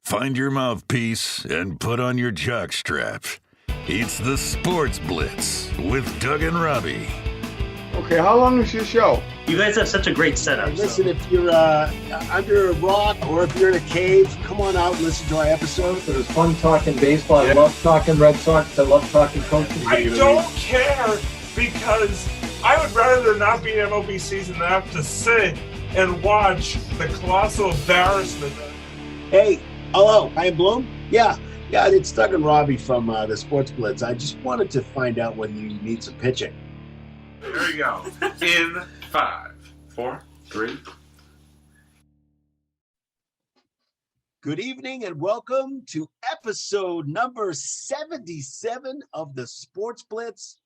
Find your mouthpiece and put on your jock straps. It's the Sports Blitz with Doug and Robbie. Okay, how long is your show? You guys have such a great setup. Hey, listen, if you're under a rock or if you're in a cave, come on out and listen to our episode. It was fun talking baseball. I love talking Red Sox. I love talking coaching. I don't care because I would rather there not be an MLB season than have to sit and watch the colossal embarrassment. Hey, hello, I am Bloom. Yeah, it's Doug and Robbie from the Sports Blitz. I just wanted to find out whether you need some pitching. There you go. In 5, 4, 3. Good evening and welcome to episode number 77 of the Sports Blitz.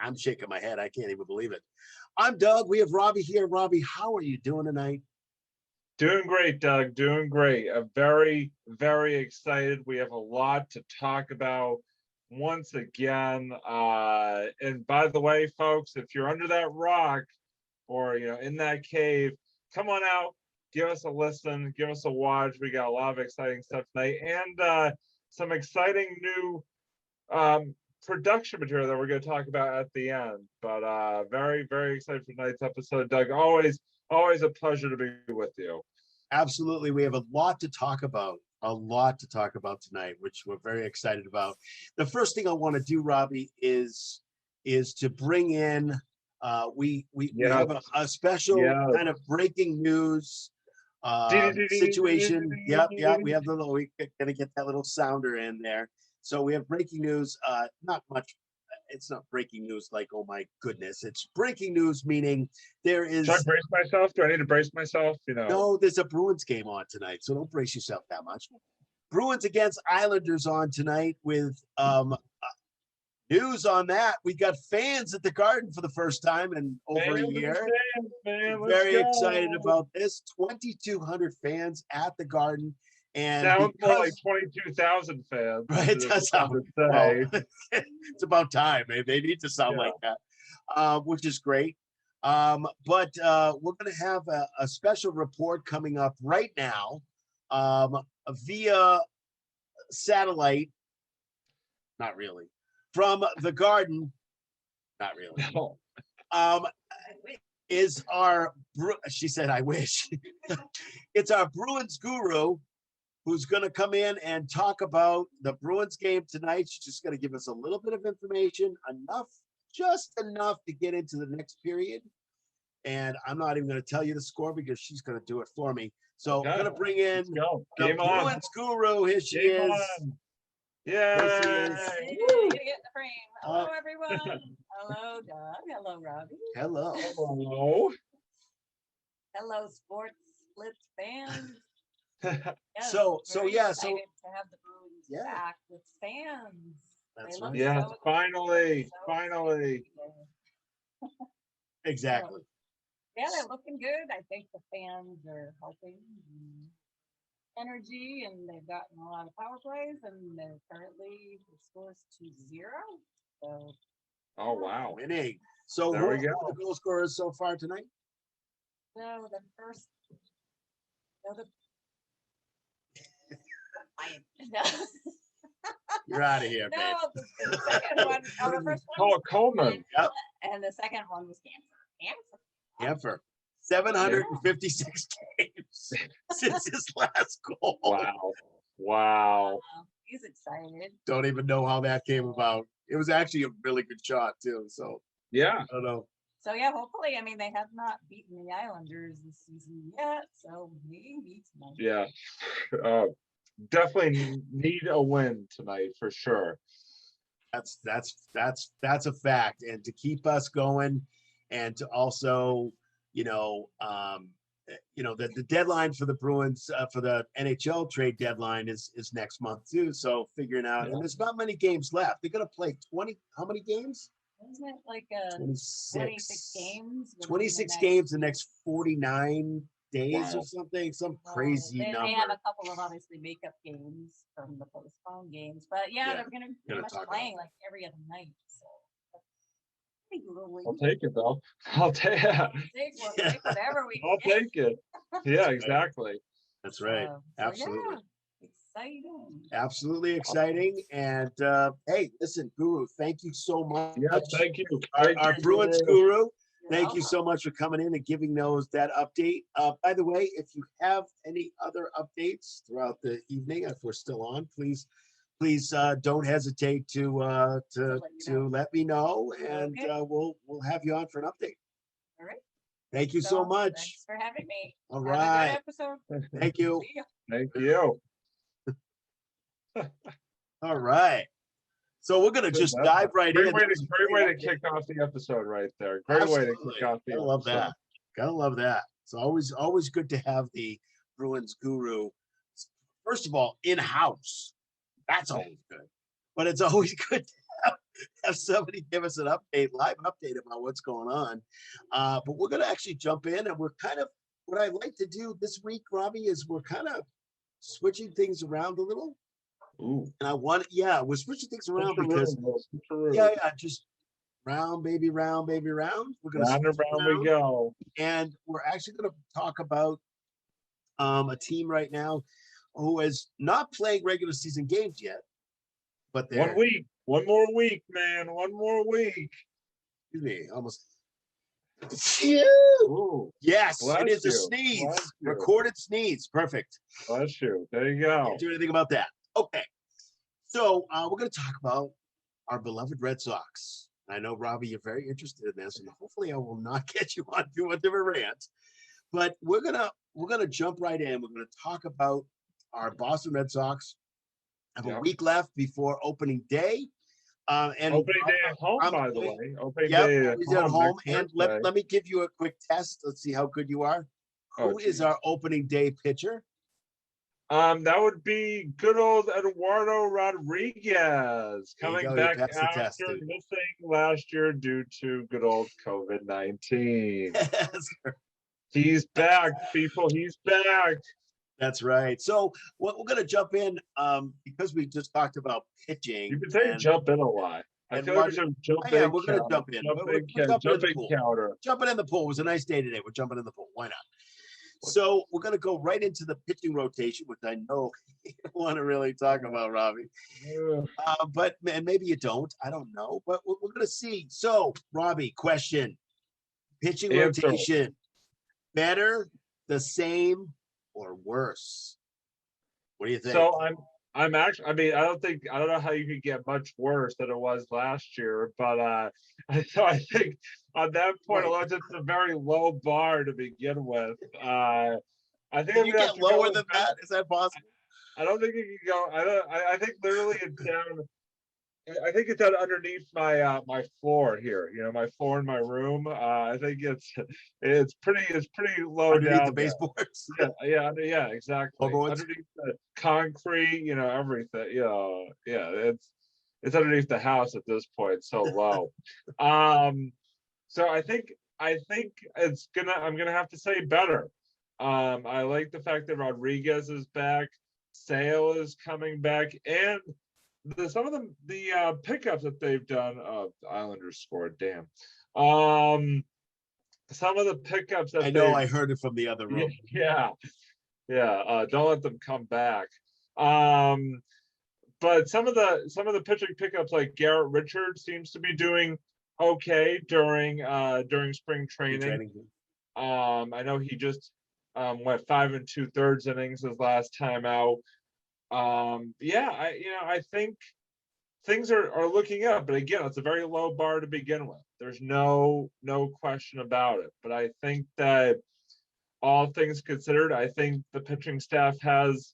I'm shaking my head. I can't even believe it. I'm Doug. We have Robbie here. Robbie, how are you doing tonight? Doing great, Doug. Doing great. I'm very, very excited. We have a lot to talk about once again. And by the way, folks, if you're under that rock or in that cave, come on out, give us a listen, give us a watch. We got a lot of exciting stuff tonight and some exciting new production material that we're going to talk about at the end. But very, very excited for tonight's episode, Doug. Always a pleasure to be with you. Absolutely. We have a lot to talk about tonight, which we're very excited about. The first thing I want to do, Robbie, is to bring in we have a special kind of breaking news situation. Yep. We have we're gonna get that little sounder in there. So we have breaking news, not much. It's not breaking news like, oh my goodness. It's breaking news, meaning there is. Should I brace myself? Do I need to brace myself? No, there's a Bruins game on tonight, so don't brace yourself that much. Bruins against Islanders on tonight with news on that. We got fans at the Garden for the first time in over a year. Very excited about this. 2,200 fans at the Garden. And sounds more like 22,000 fans. Right, it does sound. Well, it's about time. They need to sound like that, which is great. But we're going to have a special report coming up right now via satellite. Not really. From the Garden. Not really. No. Is our, she said, I wish. It's our Bruins guru, who's going to come in and talk about the Bruins game tonight. She's just going to give us a little bit of information, just enough to get into the next period. And I'm not even going to tell you the score because she's going to do it for me. So I'm going to bring in the Bruins guru. Here she is. Yeah. Hey, you get in the frame. Hello, everyone. Hello, Doug. Hello, Robbie. Hello. Hello, Sports Blitz fans. Yes, so to have the Bruins back with fans. That's right. Yes, so finally. Exactly. Yeah, they're looking good. I think the fans are helping energy, and they've gotten a lot of power plays, and they're currently the score's 2-0. So. Oh wow, winning. So there who we are go. The goal scorers so far tonight? So the first. You're out of here, babe. No, the second one. Oh, the first one. Oh, Coleman. Yep. And the second one was Hanford. 756 games since his last goal. Wow. He's excited. Don't even know how that came about. It was actually a really good shot too. So yeah, I don't know. So yeah, hopefully, I mean, they have not beaten the Islanders this season yet, so maybe tonight. Yeah, definitely need a win tonight for sure. That's a fact, and to keep us going, and to also, the deadline for the Bruins for the NHL trade deadline is next month too. So figuring out, and there's not many games left. They're gonna play 20. How many games? Isn't it like 26 games? 26 games the next 49 days or something, some crazy number. They have a couple of obviously makeup games from the postponed games, but they're going to be much playing like every other night. So I'll take it though. I'll take whatever we I'll get. take it. Yeah, exactly. That's right. Absolutely. exciting. Absolutely exciting. And hey, listen, Guru, thank you so much. Yeah, thank you. Our you, Bruins Guru. Guru. You're Thank you welcome. so much for coming in and giving that update. By the way, if you have any other updates throughout the evening, if we're still on, please don't hesitate to let me know, and Okay. we'll have you on for an update. All right. Thank you so So, much. Thanks for having me. All Have a right. good episode. Thank you. See ya. Thank you. All right. So we're gonna just That's a dive right in. Great That was a way to update. kick off the episode right there. Great way to Absolutely. kick off the Gotta love episode. that. Gotta love that. It's always good to have the Bruins Guru. First of all, in house. That's always good. But it's always good to have somebody give us an live update about what's going on. But we're gonna actually jump in, and we're kind of what I'd like to do this week, Robbie, is we're kind of switching things around a little. Ooh. And we're switching things around because just round, baby, round, baby, round. We're gonna round and switch round we go. and we're actually gonna talk about a team right now who is not playing regular season games yet, but they're 1 week, one more week, man, 1 more week. excuse me, almost. Ooh, Yes, bless it is a you, sneeze. bless you. Recorded sneeze. Perfect. Bless you. There you go. Can't do anything about that. Okay. So we're going to talk about our beloved Red Sox. I know, Robbie, you're very interested in this, and hopefully I will not get you on too much of a rant. But we're gonna jump right in. We're gonna talk about our Boston Red Sox. Have a week left before opening day. And opening day at home, by the way. Opening yep, day at home. And let let me give you a quick test. Let's see how good you are. Who is our opening day pitcher? That would be good old Eduardo Rodriguez coming back after missing last year due to good old COVID-19. He's back, people. He's back. That's right. So we're going to jump in because we just talked about pitching. You can say jump in a lot. I feel like we should jump in. We're going to jump in. Jumping in the pool. It was a nice day today. We're jumping in the pool. Why not? So we're going to go right into the pitching rotation, which I know you don't want to really talk about, Robbie. But maybe you don't. I don't know. But we're going to see. So, Robbie, question. Pitching rotation. Better, the same, or worse? What do you think? So I'm actually, I mean, I don't know how you could get much worse than it was last year, but so I think on that point alone, it's a very low bar to begin with. I think can you get lower than that? Is that possible? I don't think you can go. I think literally it's down. I think it's down underneath my my floor here. You know, my floor in my room. I think it's pretty low underneath down the baseboards. Yeah, exactly. Underneath the concrete, you know, everything. It's underneath the house at this point, so low. So I think I'm gonna have to say better. I like the fact that Rodriguez is back, Sale is coming back, and some of the pickups that they've done. Islanders scored. Damn. Some of the pickups that I heard it from the other room. Yeah. Don't let them come back. But some of the pitching pickups, like Garrett Richards, seems to be doing okay during spring training. I know he just went 5 2/3 innings his last time out. I think things are looking up, but again, it's a very low bar to begin with. There's no question about it. But I think that all things considered, I think the pitching staff has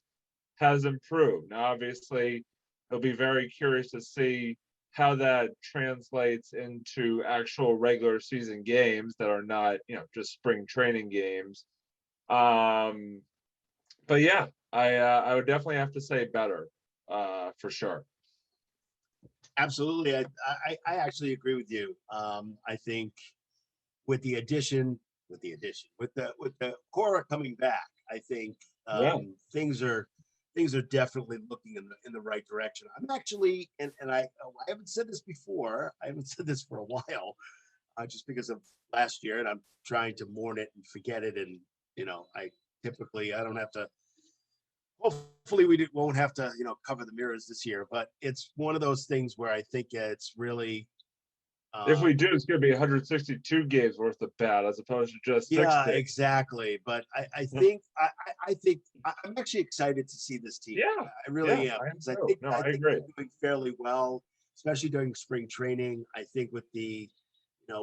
improved. Now, obviously, it'll be very curious to see how that translates into actual regular season games that are not, just spring training games. But yeah, I would definitely have to say better, for sure. Absolutely. I actually agree with you. I think with the Cora coming back, I think things are definitely looking in the right direction. I'm actually, and I haven't said this before. I haven't said this for a while, just because of last year, and I'm trying to mourn it and forget it. And I don't have to. Hopefully hopefully we won't have to, cover the mirrors this year, but it's one of those things where I think it's really. If we do, it's going to be 162 games worth of bad as opposed to just 60. Yeah, exactly. But I think I'm actually excited to see this team. Yeah, I really am. I am Because I too. think No, I I think agree. they're doing fairly well, especially during spring training. I think with the,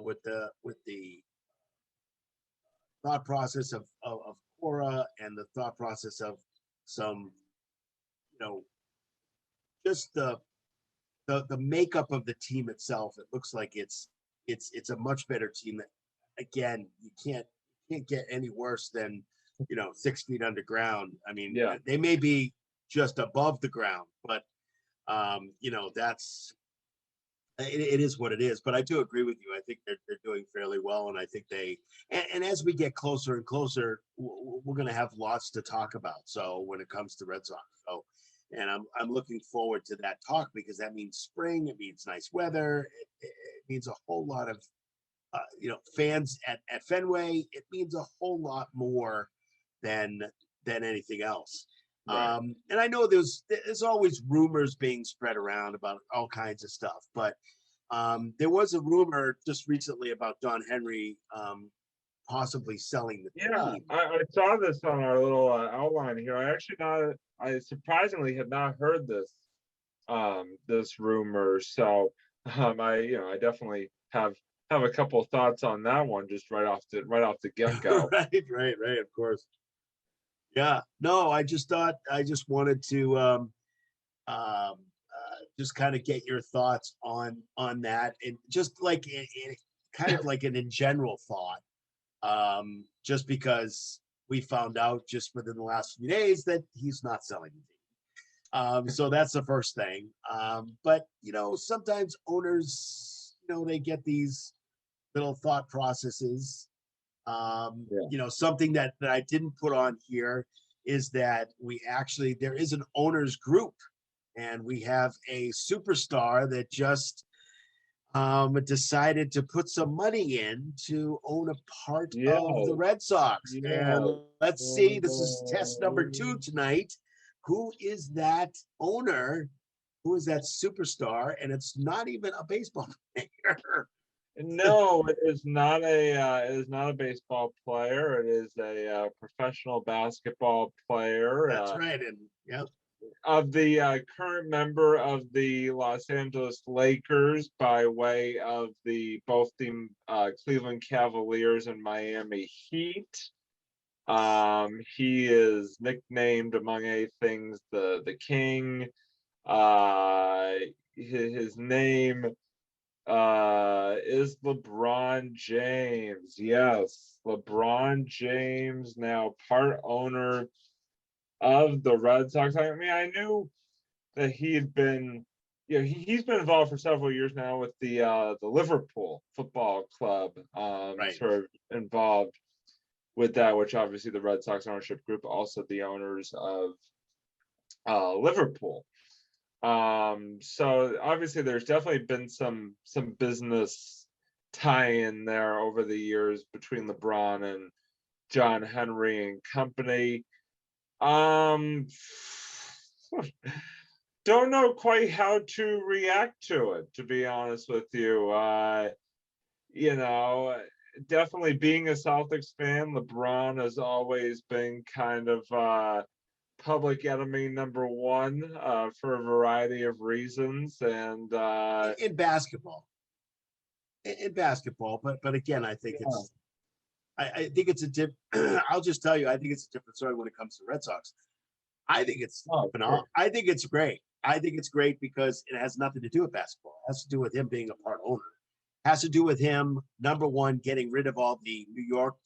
with the thought process of Cora and the thought process of some, just the makeup of the team itself, it looks like it's a much better team that, again, you can't get any worse than 6 feet underground. I mean, Yeah. they may be just above the ground, but that's it is what it is. But I do agree with you. I think they're doing fairly well, and I think and as we get closer and closer, we're going to have lots to talk about. So when it comes to Red Sox, and I'm looking forward to that talk, because that means spring. It means nice weather. It means a whole lot of fans at Fenway. It means a whole lot more than anything else. Right. And I know there's always rumors being spread around about all kinds of stuff, but there was a rumor just recently about Don Henry possibly selling the Yeah, team. I saw this on our little outline here. I surprisingly had not heard this rumor. So I definitely have a couple of thoughts on that one just right off the get-go. right, of course. Yeah, no, I just wanted to just kind of get your thoughts on that, and just like kind of like an in general thought, just because we found out just within the last few days that he's not selling the team. So that's the first thing. But sometimes owners, they get these little thought processes. Something that I didn't put on here is that there is an owners group, and we have a superstar that just decided to put some money in to own a part of the Red Sox. Yeah. And let's see, this is test number 2 tonight. Who is that owner? Who is that superstar? And it's not even a baseball player. No, it is not a baseball player. It is a professional basketball player. That's right. And yep. Of the current member of the Los Angeles Lakers by way of both the Cleveland Cavaliers and Miami Heat. He is nicknamed, among other things, the King. His name is LeBron James. Yes, LeBron James, now part owner of the Red Sox. I mean, I knew that he had been, he's been involved for several years now with the Liverpool Football Club, Right. sort of involved with that, which obviously the Red Sox ownership group, also the owners of Liverpool. So obviously there's definitely been some business tie-in there over the years between LeBron and John Henry and company. Don't know quite how to react to it, to be honest with you. Definitely being a Celtics fan, LeBron has always been kind of public enemy number one for a variety of reasons, and in basketball. But again, I think I think it's I'll just tell you, I think it's a different story when it comes to Red Sox. I think it's phenomenal. I think it's great. I think it's great because it has nothing to do with basketball. It has to do with him being a part owner. It has to do with him, number one, getting rid of all the New York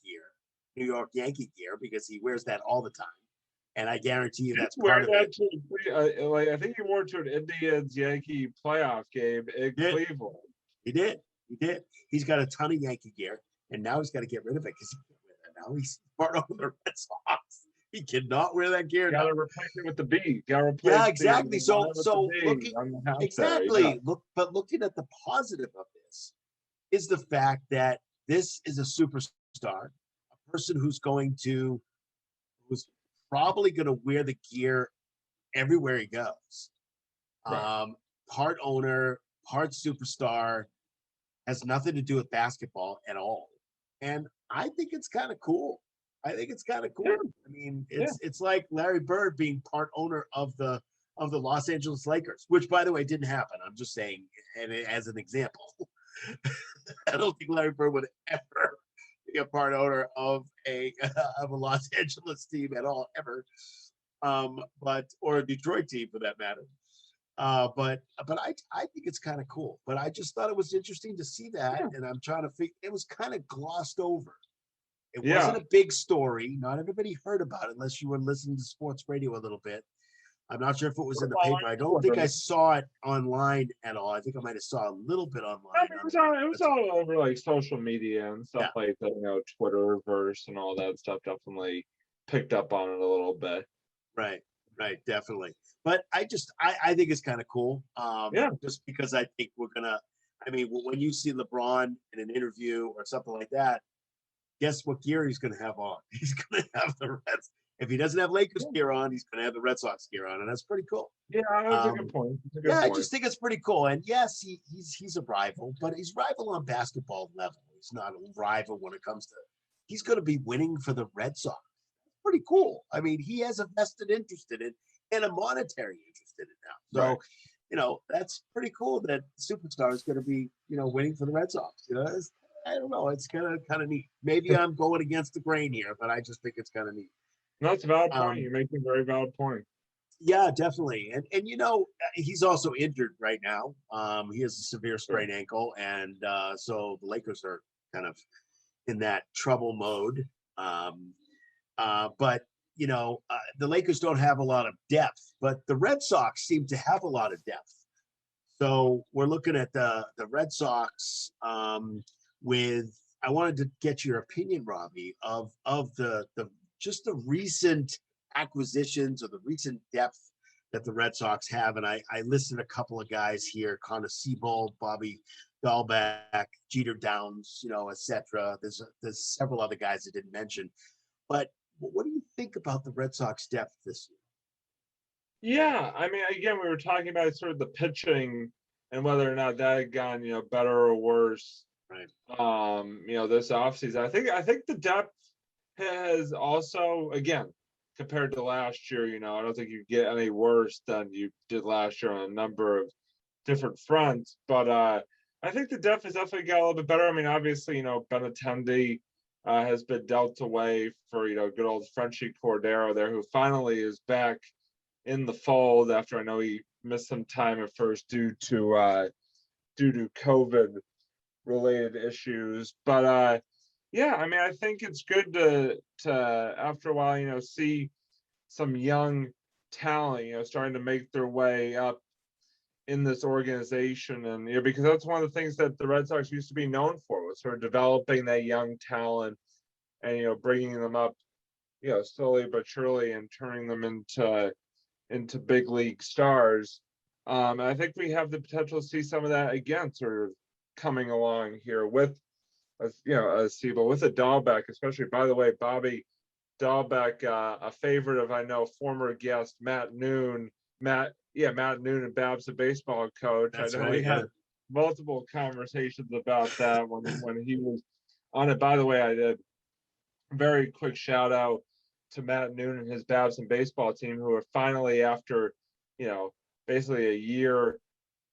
Yankee gear, because he wears that all the time. And I guarantee you that's part of it. I think he wore it to an Indians-Yankee playoff game in Cleveland. He did. He's got a ton of Yankee gear, and now he's got to get rid of it because now he's part of the Red Sox. He cannot wear that gear. Got to replace it with the B. Yeah, exactly. So looking exactly. Looking at the positive of this is the fact that this is a superstar, a person who's probably going to wear the gear everywhere he goes. Right. Part owner, part superstar, has nothing to do with basketball at all. And I think it's kind of cool. I think it's kind of cool. Yeah. I mean, Yeah. it's like Larry Bird being part owner of the Los Angeles Lakers, which by the way didn't happen. I'm just saying, and as an example, I don't think Larry Bird would ever be a part owner of a of a Los Angeles team at all, ever. But or a Detroit team for that matter. But I think it's kind of cool. But I just thought it was interesting to see that, Yeah. and I'm trying to figure. It was kind of glossed over. It Yeah. wasn't a big story. Not everybody heard about it unless you were listening to sports radio a little bit. I'm not sure if it was in the paper. I don't think I saw it online at all. I think I might have saw a little bit I online. mean, it was all over like social media and stuff like that, Twitterverse and all that stuff definitely picked up on it a little bit. Right, definitely. But I think it's kind of cool. Yeah. Just because I think I mean, when you see LeBron in an interview or something like that, guess what gear he's gonna have on? He's gonna have the Reds. If he doesn't have Lakers gear on, he's gonna have the Red Sox gear on, and that's pretty cool. Yeah, that's a good point. I just think it's pretty cool. And yes, he's a rival, but he's rival on basketball level. He's not a rival when it comes to he's gonna be winning for the Red Sox. Pretty cool. I mean, he has a vested interest in it and a monetary interest in it now. So, Right. That's pretty cool that Superstar is going to be, winning for the Red Sox. I don't know. It's kind of neat. Maybe I'm going against the grain here, but I just think it's kind of neat. No, that's a valid point. You're making a very valid point. Yeah, definitely. And he's also injured right now. He has a severe sprained ankle, and so the Lakers are kind of in that trouble mode. But the Lakers don't have a lot of depth, but the Red Sox seem to have a lot of depth. So we're looking at the Red Sox with. I wanted to get your opinion, Robbie, of the just the recent acquisitions or the recent depth that the Red Sox have, and I listed a couple of guys here: Connor Siebold, Bobby Dahlbeck, Jeter Downs, etc. There's several other guys I didn't mention, but what do you think about the Red Sox depth this year? Yeah, I mean, again, we were talking about sort of the pitching and whether or not that had gone, better or worse. Right. This offseason. I think the depth has also, again, compared to last year, I don't think you get any worse than you did last year on a number of different fronts. But I think the depth has definitely got a little bit better. I mean, obviously, Benintendi has been dealt away for, good old Frenchie Cordero there, who finally is back in the fold after I know he missed some time at first due to COVID related issues. But yeah, I mean, I think it's good to after a while, see some young talent, starting to make their way up in this organization. And, because that's one of the things that the Red Sox used to be known for, was sort of developing that young talent and, bringing them up, slowly but surely and turning them into big league stars. And I think we have the potential to see some of that again, sort of coming along here with, a Siebel, with a Dahlbeck, especially. By the way, Bobby Dahlbeck, a favorite of, I know, former guest Matt Noon and Babs, the baseball coach. That's I know right, we had multiple conversations about that when he was on it. By the way, I did a very quick shout out to Matt Noon and his Babs and baseball team, who are finally, after basically a year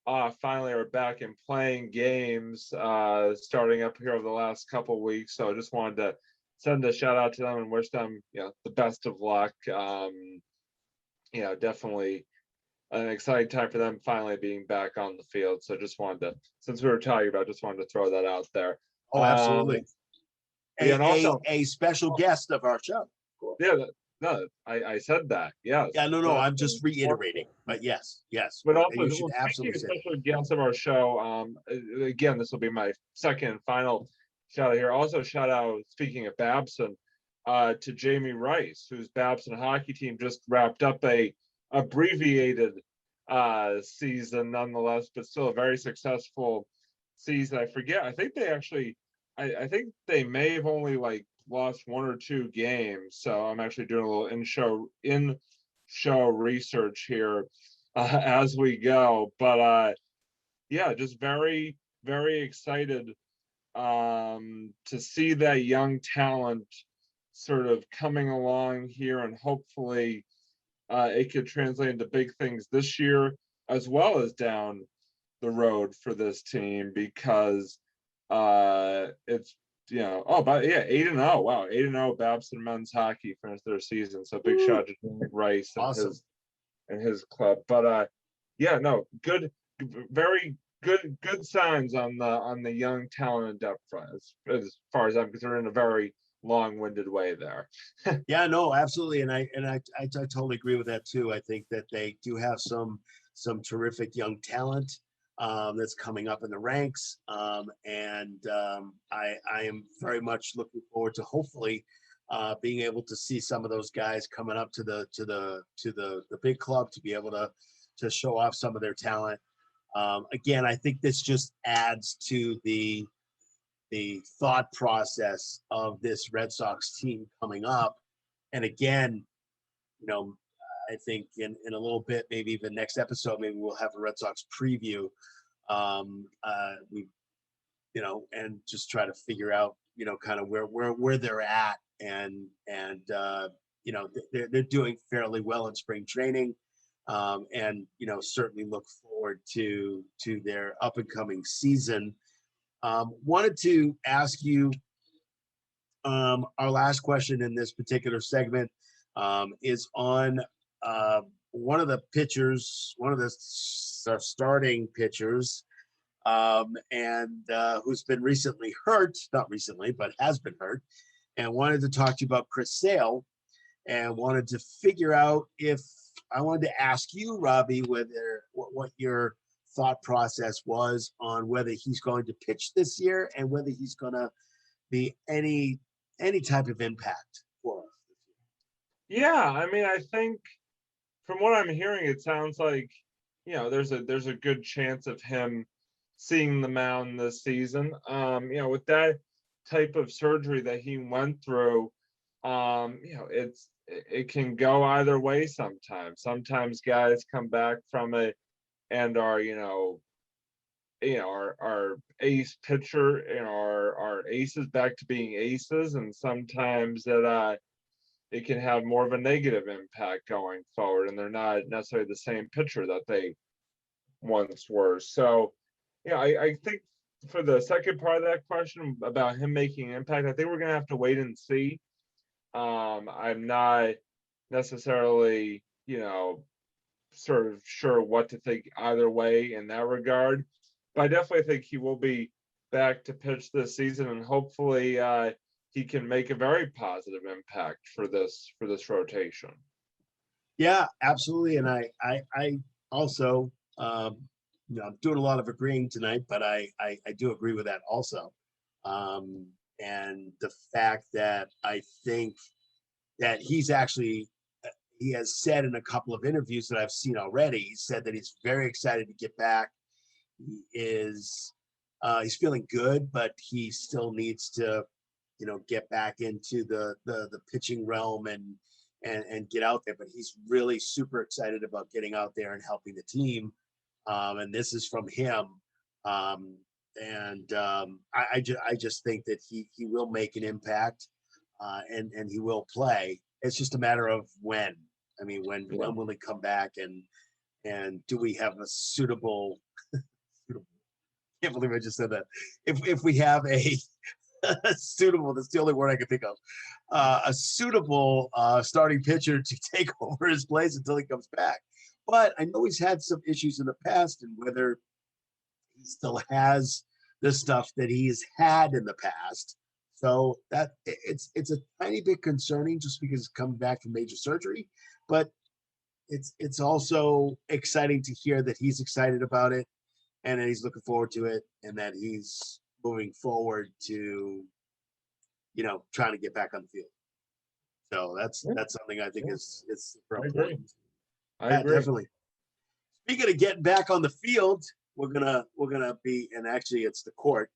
off, finally are back and playing games starting up here over the last couple of weeks. So I just wanted to send a shout out to them and wish them the best of luck. Definitely an exciting time for them finally being back on the field. So just wanted to, since we were talking about, just wanted to throw that out there. Oh, absolutely. And also a special guest of our show. Cool. Yeah, no, I said that. Yes. Yeah, no, I'm just reiterating. But yes. But also, you should absolutely say special guest of our show. Again, this will be my second and final shout out here. Also, shout out, speaking of Babson, to Jamie Rice, whose Babson hockey team just wrapped up a abbreviated season, nonetheless, but still a very successful season. I forget. I think they actually. I think they may have only lost one or two games. So I'm actually doing a little in show research here as we go. But yeah, just very, very excited to see that young talent sort of coming along here, and hopefully it could translate into big things this year as well as down the road for this team, because it's, you know, oh, but yeah, 8-0. Wow, 8-0. Babson men's hockey finished their season. So big shout out to Jimmy Rice and Awesome. his club. But yeah, no, good, very good signs on the young talent and depth front, as far as I'm concerned, in a very long-winded way there. Yeah, no, absolutely, and I totally agree with that too. I think that they do have some terrific young talent that's coming up in the ranks, and I am very much looking forward to hopefully being able to see some of those guys coming up to the big club to be able to show off some of their talent. Again, I think this just adds to the thought process of this Red Sox team coming up. And again, you know, I think in a little bit, maybe even next episode, maybe we'll have a Red Sox preview. We, you know, and just try to figure out, you know, kind of where they're at, and you know, they're doing fairly well in spring training, and you know, certainly look forward to their up and coming season. Wanted to ask you our last question in this particular segment is on one of the pitchers, one of the starting pitchers, and who's been recently hurt, not recently, but has been hurt, and wanted to talk to you about Chris Sale, and wanted to figure out if I wanted to ask you, Robbie, whether what your thought process was on whether he's going to pitch this year and whether he's going to be any type of impact for us. Yeah, I mean, I think from what I'm hearing, it sounds like, you know, there's a good chance of him seeing the mound this season. You know, with that type of surgery that he went through, you know, it can go either way sometimes. Sometimes guys come back from it and are, you know, our ace pitcher and our aces back to being aces, and sometimes that it can have more of a negative impact going forward, and they're not necessarily the same pitcher that they once were. So, you know, I think for the second part of that question about him making an impact, I think we're gonna have to wait and see. I'm not necessarily, you know, sort of sure what to think either way in that regard, but I definitely think he will be back to pitch this season, and hopefully he can make a very positive impact for this rotation. Yeah, absolutely. And I also, you know, I'm doing a lot of agreeing tonight, but I do agree with that also. And the fact that I think that he's actually, he has said in a couple of interviews that I've seen already, he said that he's very excited to get back. He is, he's feeling good, but he still needs to, you know, get back into the pitching realm and get out there. But he's really super excited about getting out there and helping the team. And this is from him. I just think that he will make an impact, and he will play. It's just a matter of when. I mean, when will he come back, and do we have a suitable? Can't believe I just said that. If we have a suitable, that's the only word I can think of, a suitable starting pitcher to take over his place until he comes back. But I know he's had some issues in the past, and whether he still has the stuff that he's had in the past. So that it's a tiny bit concerning just because he's coming back from major surgery, but it's also exciting to hear that he's excited about it, and that he's looking forward to it, and that he's moving forward to, you know, trying to get back on the field. So that's something I think is super important. I agree. Definitely. Speaking of getting back on the field, we're gonna be, and actually it's the court.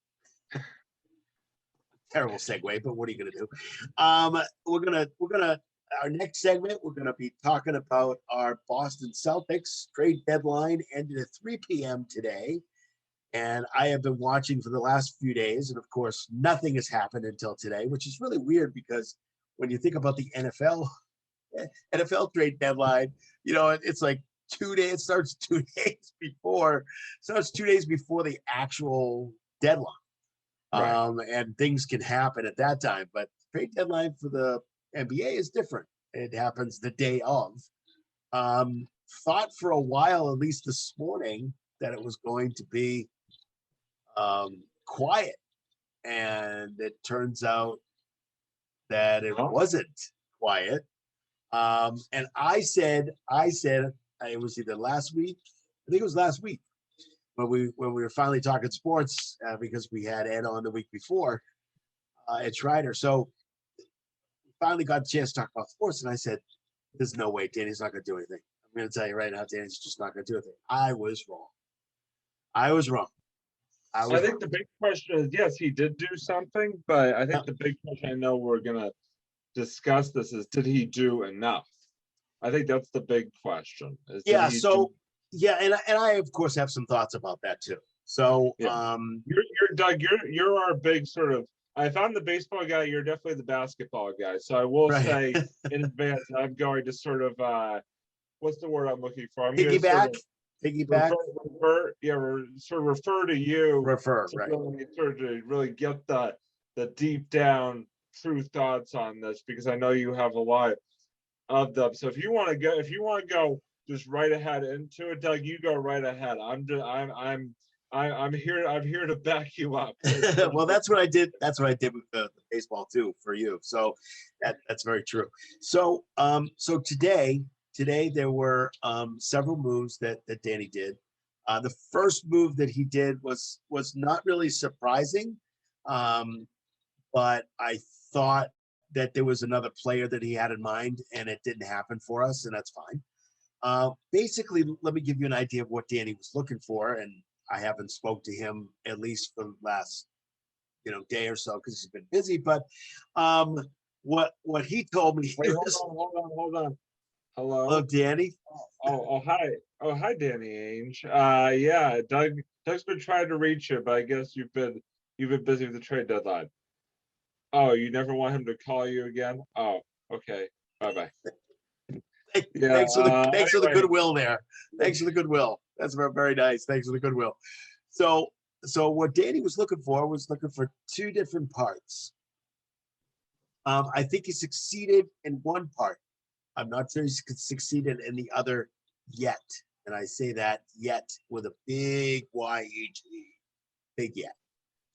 Terrible segue, but what are you gonna do? We're gonna our next segment, we're going to be talking about our Boston Celtics trade deadline ended at 3 p.m. today. And I have been watching for the last few days. And of course, nothing has happened until today, which is really weird because when you think about the NFL trade deadline, it's like 2 days, it starts 2 days before the actual deadline. Right. And things can happen at that time. But trade deadline for the NBA is different. It happens the day of. Thought for a while, at least this morning, that it was going to be quiet, and it turns out that it wasn't quiet. And I said it was either last week. I think it was last week when we were finally talking sports because we had Ed on the week before, Ed Schreider. So we finally got a chance to talk about sports, and I said, "There's no way Danny's not going to do anything." I'm going to tell you right now, Danny's just not going to do anything. I was wrong. I think the big question is, yes, he did do something, but I think the big question, I know we're gonna discuss this, is did he do enough? I think that's the big question. Yeah. So and I of course have some thoughts about that too. So you're Doug, you're our big sort of. If I'm the baseball guy, you're definitely the basketball guy. So I will say in advance, I'm going to sort of what's the word I'm looking for? I'm piggyback. Refer to you. Refer, to right. Really get the deep down true thoughts on this, because I know you have a lot of them. So if you want to go just right ahead into it, Doug, you go right ahead. I'm here to back you up. Well, that's what I did. That's what I did with the baseball too for you. So that's very true. So so today there were several moves that Danny did. The first move that he did was not really surprising, but I thought that there was another player that he had in mind, and it didn't happen for us, and that's fine. Basically, let me give you an idea of what Danny was looking for, and I haven't spoke to him at least for the last day or so because he's been busy. But what he told me. Wait, hold on. Hello, Danny. Hi, Danny Ainge. Yeah, Doug's been trying to reach you, but I guess you've been busy with the trade deadline. Oh, you never want him to call you again? Oh, okay. Bye. Yeah. Thanks for the goodwill there. Thanks for the goodwill. That's very nice. Thanks for the goodwill. So what Danny was looking for two different parts. I think he succeeded in one part. I'm not sure he's succeeded in the other yet. And I say that yet with a big Y-E-T, big yet.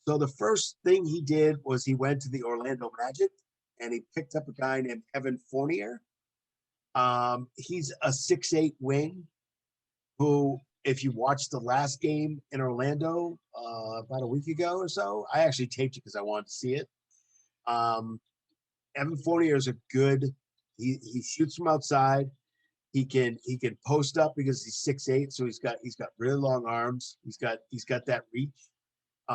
So the first thing he did was he went to the Orlando Magic and he picked up a guy named Evan Fournier. He's a 6'8" wing who, if you watched the last game in Orlando about a week ago or so, I actually taped it because I wanted to see it. Evan Fournier is a good. He shoots from outside. He can post up because he's 6'8", so he's got really long arms. He's got that reach.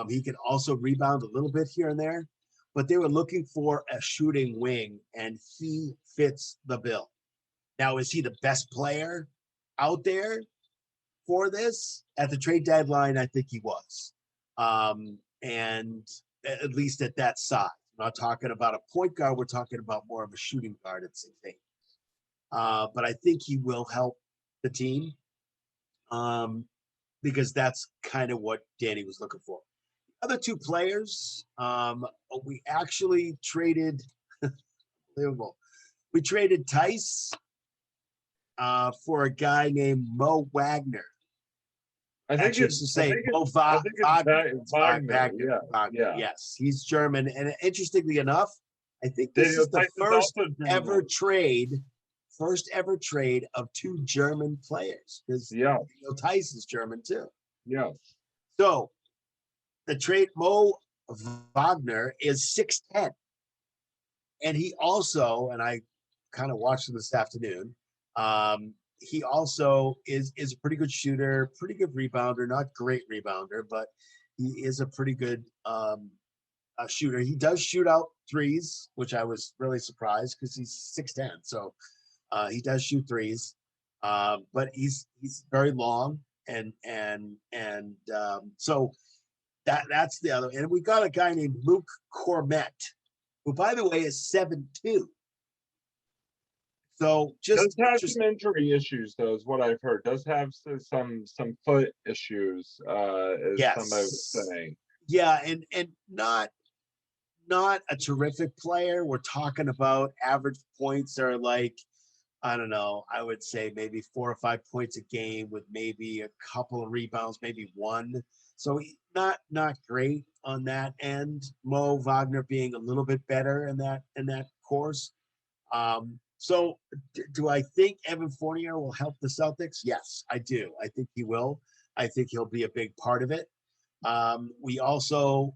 He can also rebound a little bit here and there, but they were looking for a shooting wing, and he fits the bill. Now, is he the best player out there for this? At the trade deadline, I think he was, and at least at that size. We're not talking about a point guard. We're talking about more of a shooting guard at 6'8". But I think he will help the team because that's kind of what Danny was looking for. The other two players, we actually traded. Unbelievable. We traded Tice for a guy named Mo Wagner. I think it's Mo Wagner. Yeah. Yes, he's German, and interestingly enough, I think this is the first ever trade of two German players. Because Tice is German too. Yeah. So the trade, Mo Wagner is 6'10", and he also, and I kind of watched him this afternoon. He also is a pretty good shooter, pretty good rebounder, not great rebounder, but he is a pretty good shooter. He does shoot out threes, which I was really surprised because he's 6'10". So he does shoot threes. But he's very long so that's the other. And we got a guy named Luke Cormette, who, by the way, is 7'2". So Does just have some injury issues, though, is what I've heard. Does have some foot issues, is somebody was yes, saying. yeah, and not a terrific player. We're talking about average points are like, I don't know, I would say maybe 4 or 5 points a game with maybe a couple of rebounds, maybe one. So not great on that end. Mo Wagner being a little bit better in that course. So do I think Evan Fournier will help the Celtics? Yes, I do. I think he will. I think he'll be a big part of it. We also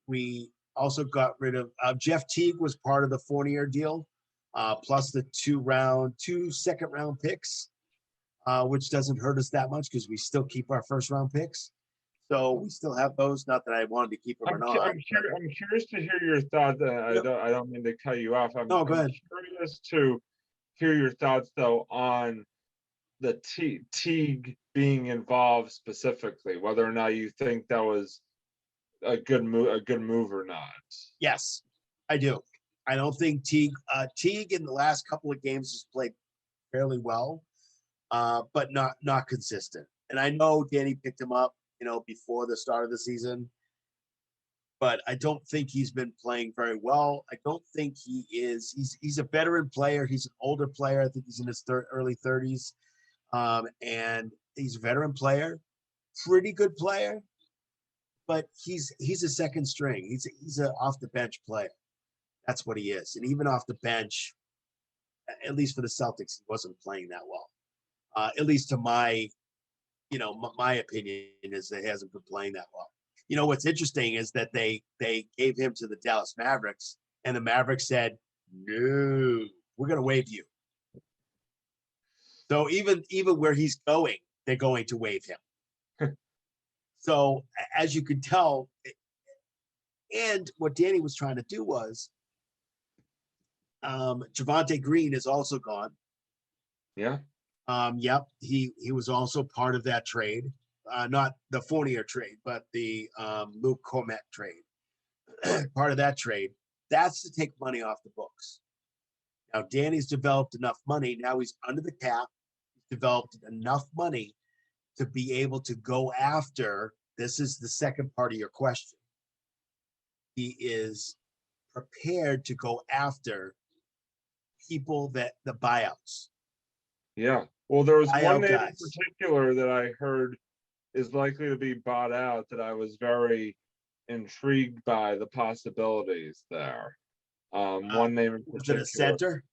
got rid of Jeff Teague was part of the Fournier deal, plus the two second round picks, which doesn't hurt us that much because we still keep our first round picks. So we still have those. Not that I wanted to keep them or not. I'm curious to hear your thoughts. I don't mean to cut you off. Go ahead. I'm curious to hear your thoughts, though, on the Teague being involved specifically, whether or not you think that was a good move or not. Yes, I do. I don't think Teague in the last couple of games has played fairly well, but not consistent. And I know Danny picked him up, before the start of the season, but I don't think he's been playing very well. I don't think he is. He's a veteran player. He's an older player. I think he's in his early 30s, and he's a veteran player, pretty good player. But he's a second string. He's an off the bench player. That's what he is. And even off the bench, at least for the Celtics, he wasn't playing that well. At least to my opinion is that he hasn't been playing that well. What's interesting is that they gave him to the Dallas Mavericks, and the Mavericks said, "No, we're going to waive you." So even where he's going, they're going to waive him. So as you can tell, and what Danny was trying to do was, Javonte Green is also gone. Yeah. Yep. He was also part of that trade, not the Fournier trade, but the Luke Cormette trade. Part of that trade. That's to take money off the books. Now Danny's developed enough money. Now he's under the cap. He's developed enough money to be able to go after. This is the second part of your question. He is prepared to go after people that the buyouts. Yeah. Well, there was one name guys. in particular that I heard is likely to be bought out that I was very intrigued by the possibilities there. One name in particular. Was it a center?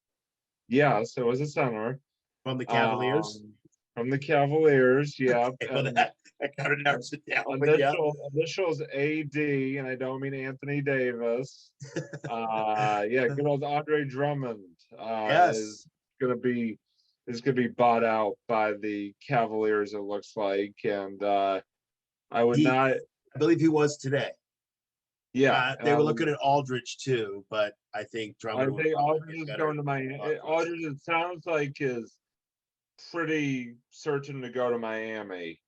Yes, it was a center. From the Cavaliers? From the Cavaliers, yeah. Well, that kind of narrows it down. Initials AD, and I don't mean Anthony Davis. Good old Andre Drummond Yes. is gonna be bought out by the Cavaliers, it looks like. And I believe he was today. Yeah. They were looking at Aldridge too, but I think Drummond. I think Aldridge is going to Miami. Aldridge, it sounds like, is pretty certain to go to Miami.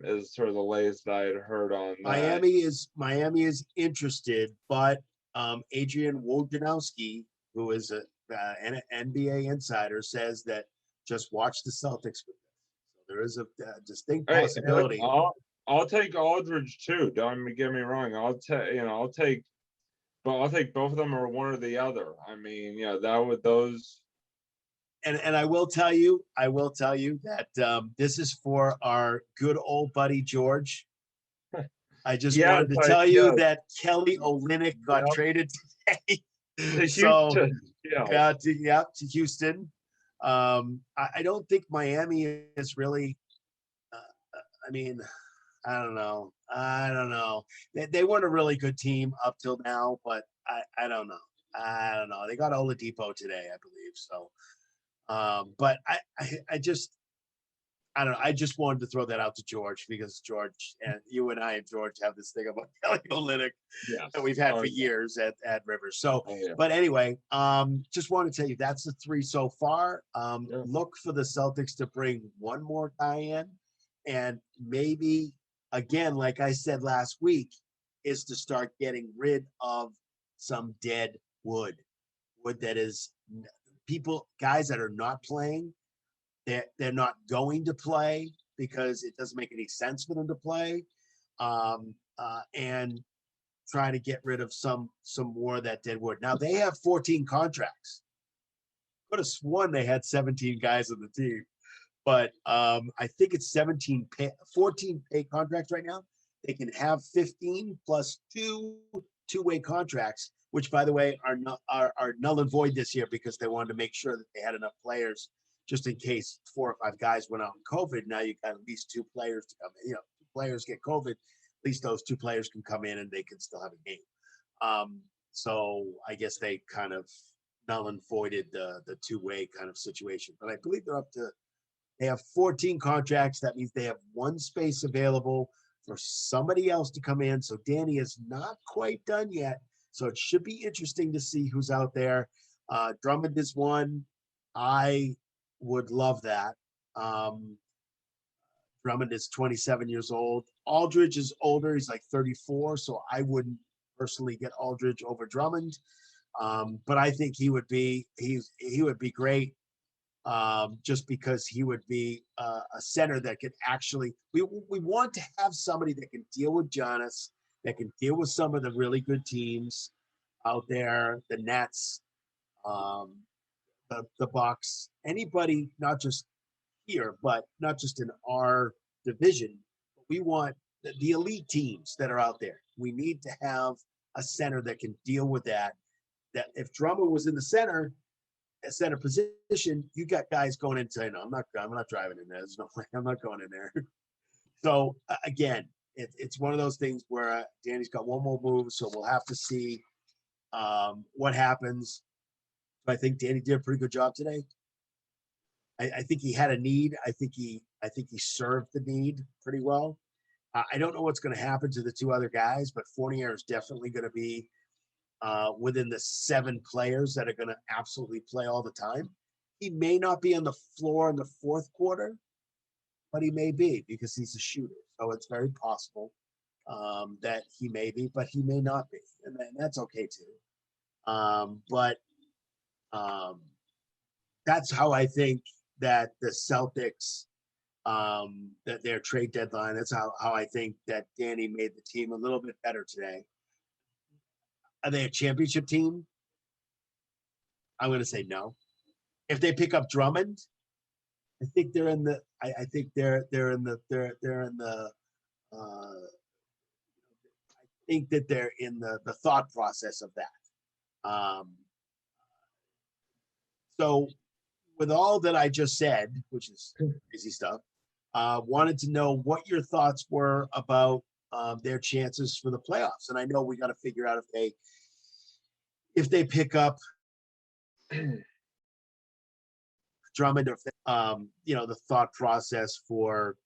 Is sort of the latest that I had heard on that. Miami is interested, but Adrian Wojnarowski, who is an NBA insider, says that just watch the Celtics with this. So there is a distinct possibility. I'll take Aldridge too. Don't get me wrong. I'll take both of them or one or the other. I mean, those. And I will tell you that this is for our good old buddy George. I just wanted to tell you that Kelly Olynyk got traded today. To Houston. To Houston. I don't think Miami is really. I don't know. They weren't a really good team up till now, but I don't know. They got Oladipo today, I believe. So, but I don't know. I just wanted to throw that out to George because George and you and I and George have this thing about paleolytic Yes. that we've had Oh, for yeah. years at Rivers. So, Oh, yeah. but anyway, just wanted to tell you that's the 3 so far. Yeah. Look for the Celtics to bring one more guy in, and maybe again, like I said last week, is to start getting rid of some dead wood that is guys that are not playing. They're not going to play because it doesn't make any sense for them to play, and try to get rid of some more of that dead wood. Now they have 14 contracts. Could have sworn they had 17 guys on the team, but I think it's 14 pay contracts right now. They can have 15 plus two-way contracts, which by the way are null and void this year because they wanted to make sure that they had enough players just in case 4 or 5 guys went out in COVID. Now you got at least 2 players to come in. 2 players get COVID, at least those 2 players can come in and they can still have a game. So I guess they kind of null and voided the 2-way kind of situation. But I believe they have 14 contracts. That means they have 1 space available for somebody else to come in. So Danny is not quite done yet. So it should be interesting to see who's out there. Drummond is one. I would love that. Drummond is 27 years old. Aldridge is older. He's like 34. So I wouldn't personally get Aldridge over Drummond. But I think he would be great. Just because he would be a center that could actually, we want to have somebody that can deal with Giannis, that can deal with some of the really good teams out there, the Nets, the Bucks, anybody, not just here, but not just in our division. We want the elite teams that are out there. We need to have a center that can deal with that. That if Drummond was in the center position, you got guys going into, I'm not driving in there. There's no way I'm not going in there. So again, it's one of those things where Danny's got one more move, so we'll have to see what happens. I think Danny did a pretty good job today. I think he had a need. I think he served the need pretty well. I don't know what's going to happen to the 2 other guys, but Fournier is definitely going to be within the 7 players that are going to absolutely play all the time. He may not be on the floor in the 4th quarter, but he may be because he's a shooter. So it's very possible that he may be, but he may not be. And that's okay too. But that's how I think that the Celtics, that their trade deadline, that's how I think that Danny made the team a little bit better today. Are they a championship team? I'm going to say no. If they pick up Drummond, I think they're in the. I think they're in the. I think that they're in the thought process of that. So, with all that I just said, which is crazy stuff, wanted to know what your thoughts were about their chances for the playoffs. And I know we got to figure out if they pick up Drummond, or the thought process for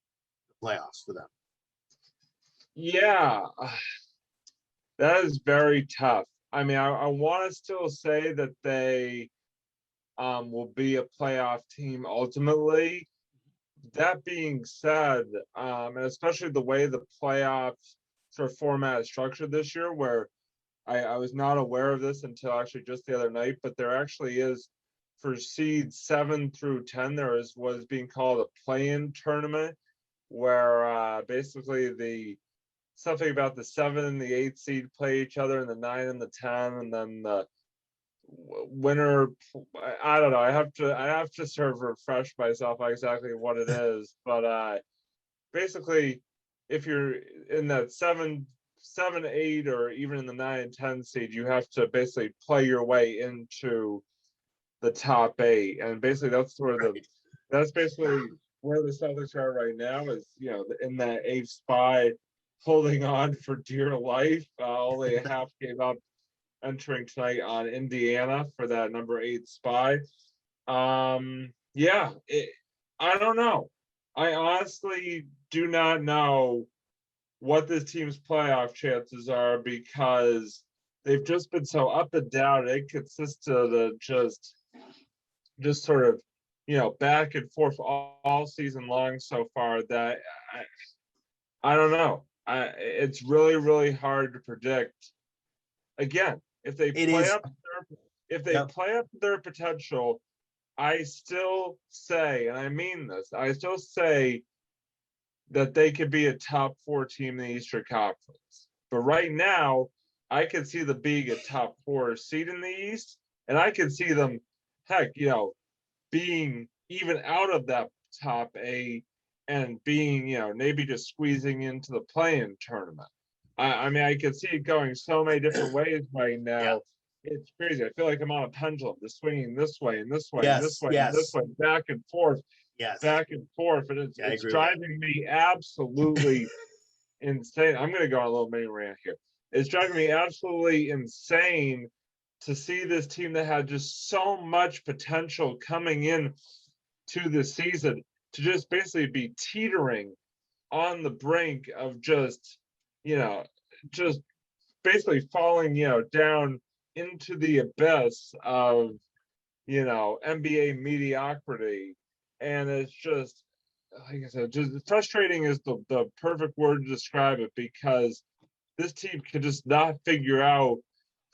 the playoffs for them. Yeah, that is very tough. I mean, I want to still say that they will be a playoff team ultimately. That being said, and especially the way the playoff sort of format is structured this year, where I was not aware of this until actually just the other night, but there actually is, for seeds 7 through 10, was being called a play-in tournament, where basically something about the 7 and the 8 seed play each other, and the 9 and the 10, and then the winner. I don't know. I have to sort of refresh myself on exactly what it is, but basically, if you're in that 7, 8, or even in the 9 and 10 seed, you have to basically play your way into the top 8, and basically that's basically where the Celtics are right now, is in that 8th spot, holding on for dear life. Only a half game up entering tonight on Indiana for that number 8 spot. I don't know. I honestly do not know what this team's playoff chances are because they've just been so up and down, inconsistent, and just sort of, back and forth all season long so far that I don't know. It's really, really hard to predict. Again, if they play up their potential, I still say, and I mean this, I still say that they could be a top 4 team in the Eastern Conference. But right now, I can see them being a top 4 seed in the East, and I can see them, heck, being even out of that top 8 and being, maybe just squeezing into the play-in tournament. I mean, I can see it going so many different ways right now. Yeah. It's crazy. I feel like I'm on a pendulum, just swinging this way and this way and Yes, this way yes. and this way, back and forth, Yes. back and forth, and Yeah, I it's agree with that. driving me absolutely insane. I'm going to go on a little mini rant here. It's driving me absolutely insane to see this team that had just so much potential coming in to the season to just basically be teetering on the brink of just basically falling, down into the abyss of, NBA mediocrity. And it's just, like I said, just frustrating is the perfect word to describe it, because this team can just not figure out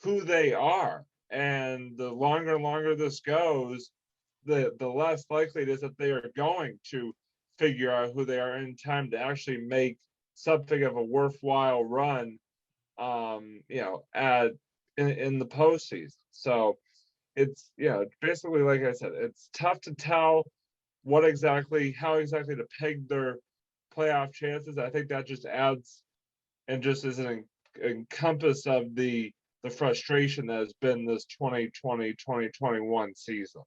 who they are. And the longer this goes, the less likely it is that they are going to figure out who they are in time to actually make something of a worthwhile run, in the postseason. So it's, basically, like I said, it's tough to tell how exactly to peg their playoff chances. I think that just adds and just is an encompass of the frustration that has been this 2020-2021 season.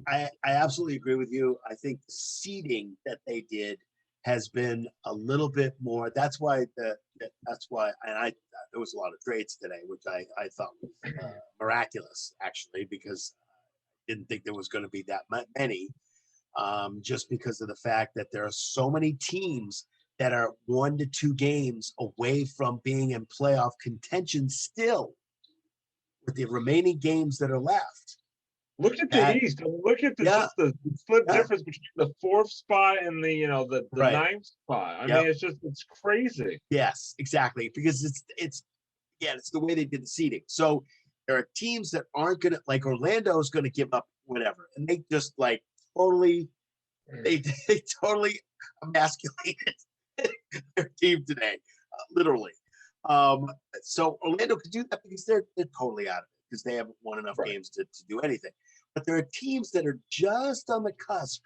I absolutely agree with you. I think the seeding that they did has been a little bit more. That's why there was a lot of trades today, which I thought was miraculous, actually, because I didn't think there was going to be that many, just because of the fact that there are so many teams that are 1 to 2 games away from being in playoff contention still, with the remaining games that are left. Look at the East. Look at just the split difference between the 4th spot and the the Right. 9th spot. I mean, it's crazy. Yes, exactly, because it's the way they did the seeding. So there are teams that aren't gonna, like Orlando's gonna give up whatever, and they just like totally they totally emasculated their team today, literally. So Orlando could do that because they're totally out of it, because they haven't won enough games to do anything. But there are teams that are just on the cusp.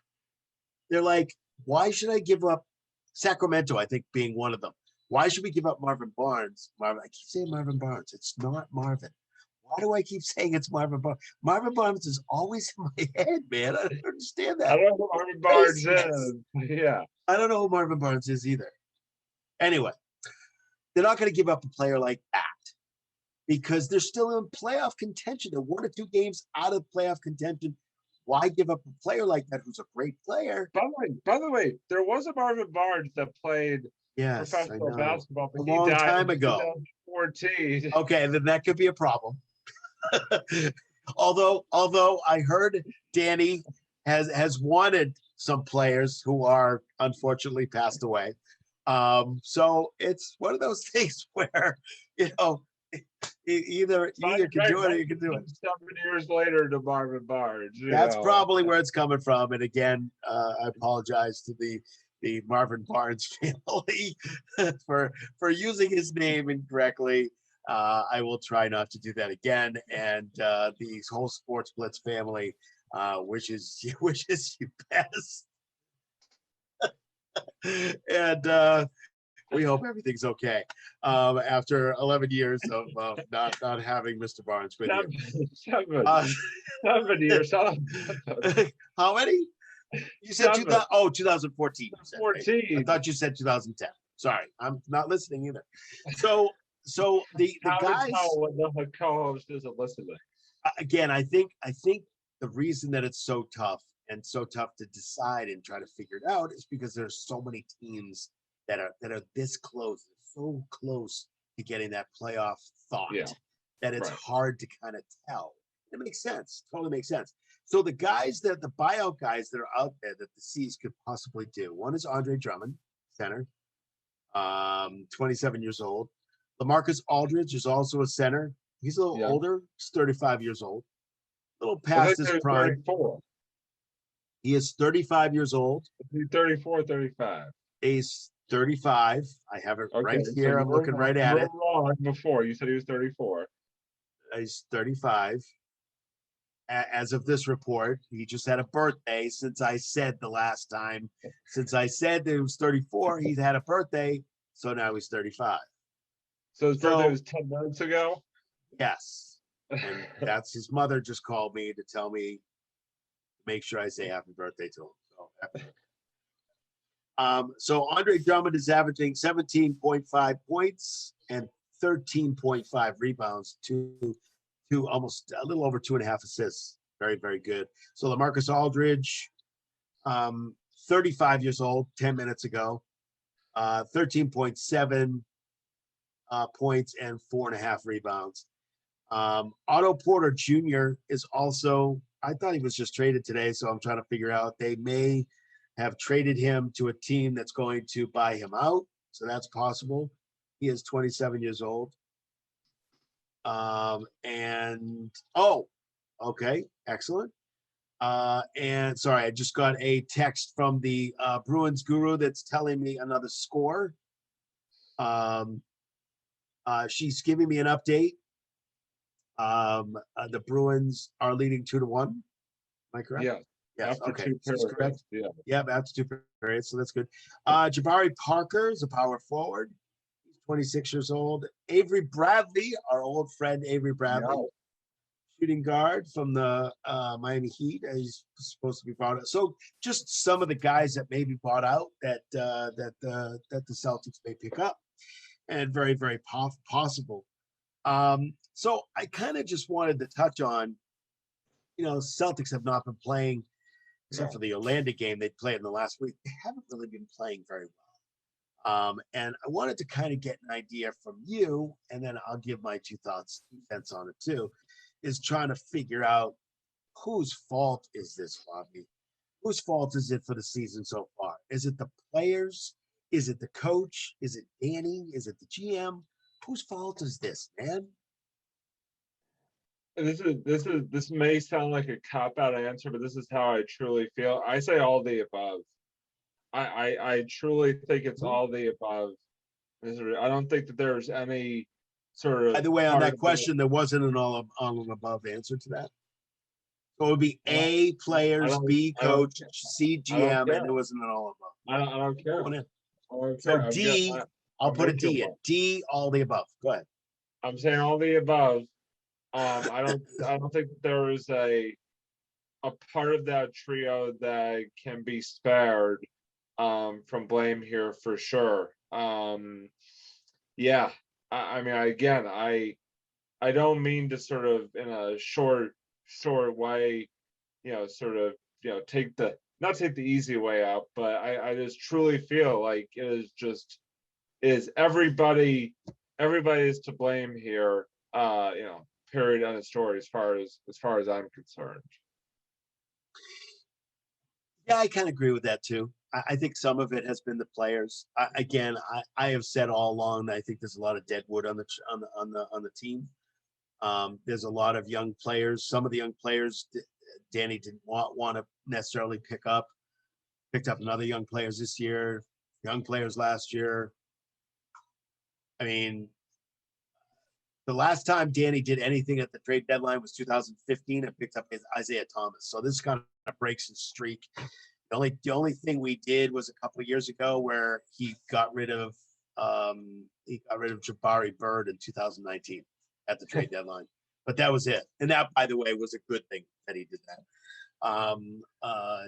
They're like, why should I give up Sacramento, I think, being one of them? Why should we give up Marvin Barnes? I keep saying Marvin Barnes. It's not Marvin. Why do I keep saying it's Marvin Barnes? Marvin Barnes is always in my head, man. I don't understand that. I don't know who Marvin Barnes is. Yeah. I don't know who Marvin Barnes is either. Anyway, they're not going to give up a player like that, because they're still in playoff contention. They're 1 or 2 games out of playoff contention. Why give up a player like that who's a great player? By the way, there was a Marvin Barnes that played professional basketball a long time ago. 2014. Okay, then that could be a problem. although I heard Danny has wanted some players who are unfortunately passed away. So it's one of those things where, either you can do it or you can do it. 7 years later to Marvin Barnes. That's probably where it's coming from. And again, I apologize to the Marvin Barnes family for using his name incorrectly. I will try not to do that again. And the whole Sports Blitz family wishes you best. And we hope everything's okay after 11 years of not having Mr. Barnes with you. 7 years. How many? You said 2014. You said, 14. right? I thought you said 2010. Sorry, I'm not listening either. So the guys. The co-host isn't listening. Again, I think the reason that it's so tough, and so tough to decide and try to figure it out is because there's so many teams that are this close, so close to getting that playoff thought that it's Right. hard to kind of tell. It makes sense. Totally makes sense. So the buyout guys that are out there that the C's could possibly do. One is Andre Drummond, center, 27 years old. LaMarcus Aldridge is also a center. He's a little older. He's 35 years old. A little past his prime. 34. He is 35 years old. He's 34, 35. He's 35. I have it right so here. I'm looking right at it. Wrong before you said he was 34. He's 35. As of this report, he just had a birthday since I said the last time. Since I said that he was 34, he's had a birthday. So now he's 35. So his birthday was 10 months ago? Yes. And that's his mother just called me to tell me, make sure I say happy birthday to him. So Andre Drummond is averaging 17.5 points and 13.5 rebounds to almost a little over 2.5 assists. Very, very good. So LaMarcus Aldridge, 35 years old, 10 minutes ago, 13.7 points and 4.5 rebounds. Otto Porter Jr. is also, I thought he was just traded today, so I'm trying to figure out, they may have traded him to a team that's going to buy him out. So that's possible. He is 27 years old. Okay, excellent. And sorry, I just got a text from the Bruins guru that's telling me another score. She's giving me an update. The Bruins are leading 2-1. Am I correct? Yeah. Yes. After Okay. two That's periods, correct. yeah. Yeah, after 2 periods, so that's good. Jabari Parker is a power forward. He's 26 years old. Avery Bradley, our old friend Avery Bradley, shooting guard from the Miami Heat. He's supposed to be brought out. So just some of the guys that may be bought out that the Celtics may pick up, and very, very possible. So I kind of just wanted to touch on, Celtics have not been playing, except for the Orlando game they played in the last week. They haven't really been playing very well. And I wanted to kind of get an idea from you, and then I'll give my 2 cents on it too, is trying to figure out whose fault is this, Bobby? Whose fault is it for the season so far? Is it the players? Is it the coach? Is it Danny? Is it the GM? Whose fault is this, man? This may sound like a cop-out answer, but this is how I truly feel. I say all the above. I truly think it's all the above. I don't think that there's any sort of. By the way, on that question, there wasn't an all and above answer to that. So it would be A, players, B, coach, C, GM, and there wasn't an all above. I don't care. So D, I'll put a D in. D, all the above. Go ahead. I'm saying all the above. I don't think there is a part of that trio that can be spared from blame here for sure. I mean, again, I don't mean to sort of in a short way, not take the easy way out, but I just truly feel like it is everybody is to blame here, period, end of story, as far as I'm concerned. Yeah, I kind of agree with that too. I think some of it has been the players. I have said all along that I think there's a lot of dead wood on the team. There's a lot of young players. Some of the young players Danny didn't want to necessarily pick up. Picked up another young players this year, young players last year. I mean, the last time Danny did anything at the trade deadline was 2015 and picked up Isaiah Thomas. So this kind of breaks his streak. The only thing we did was a couple of years ago where he got rid of Jabari Bird in 2019 at the trade deadline. But that was it. And that, by the way, was a good thing that he did that,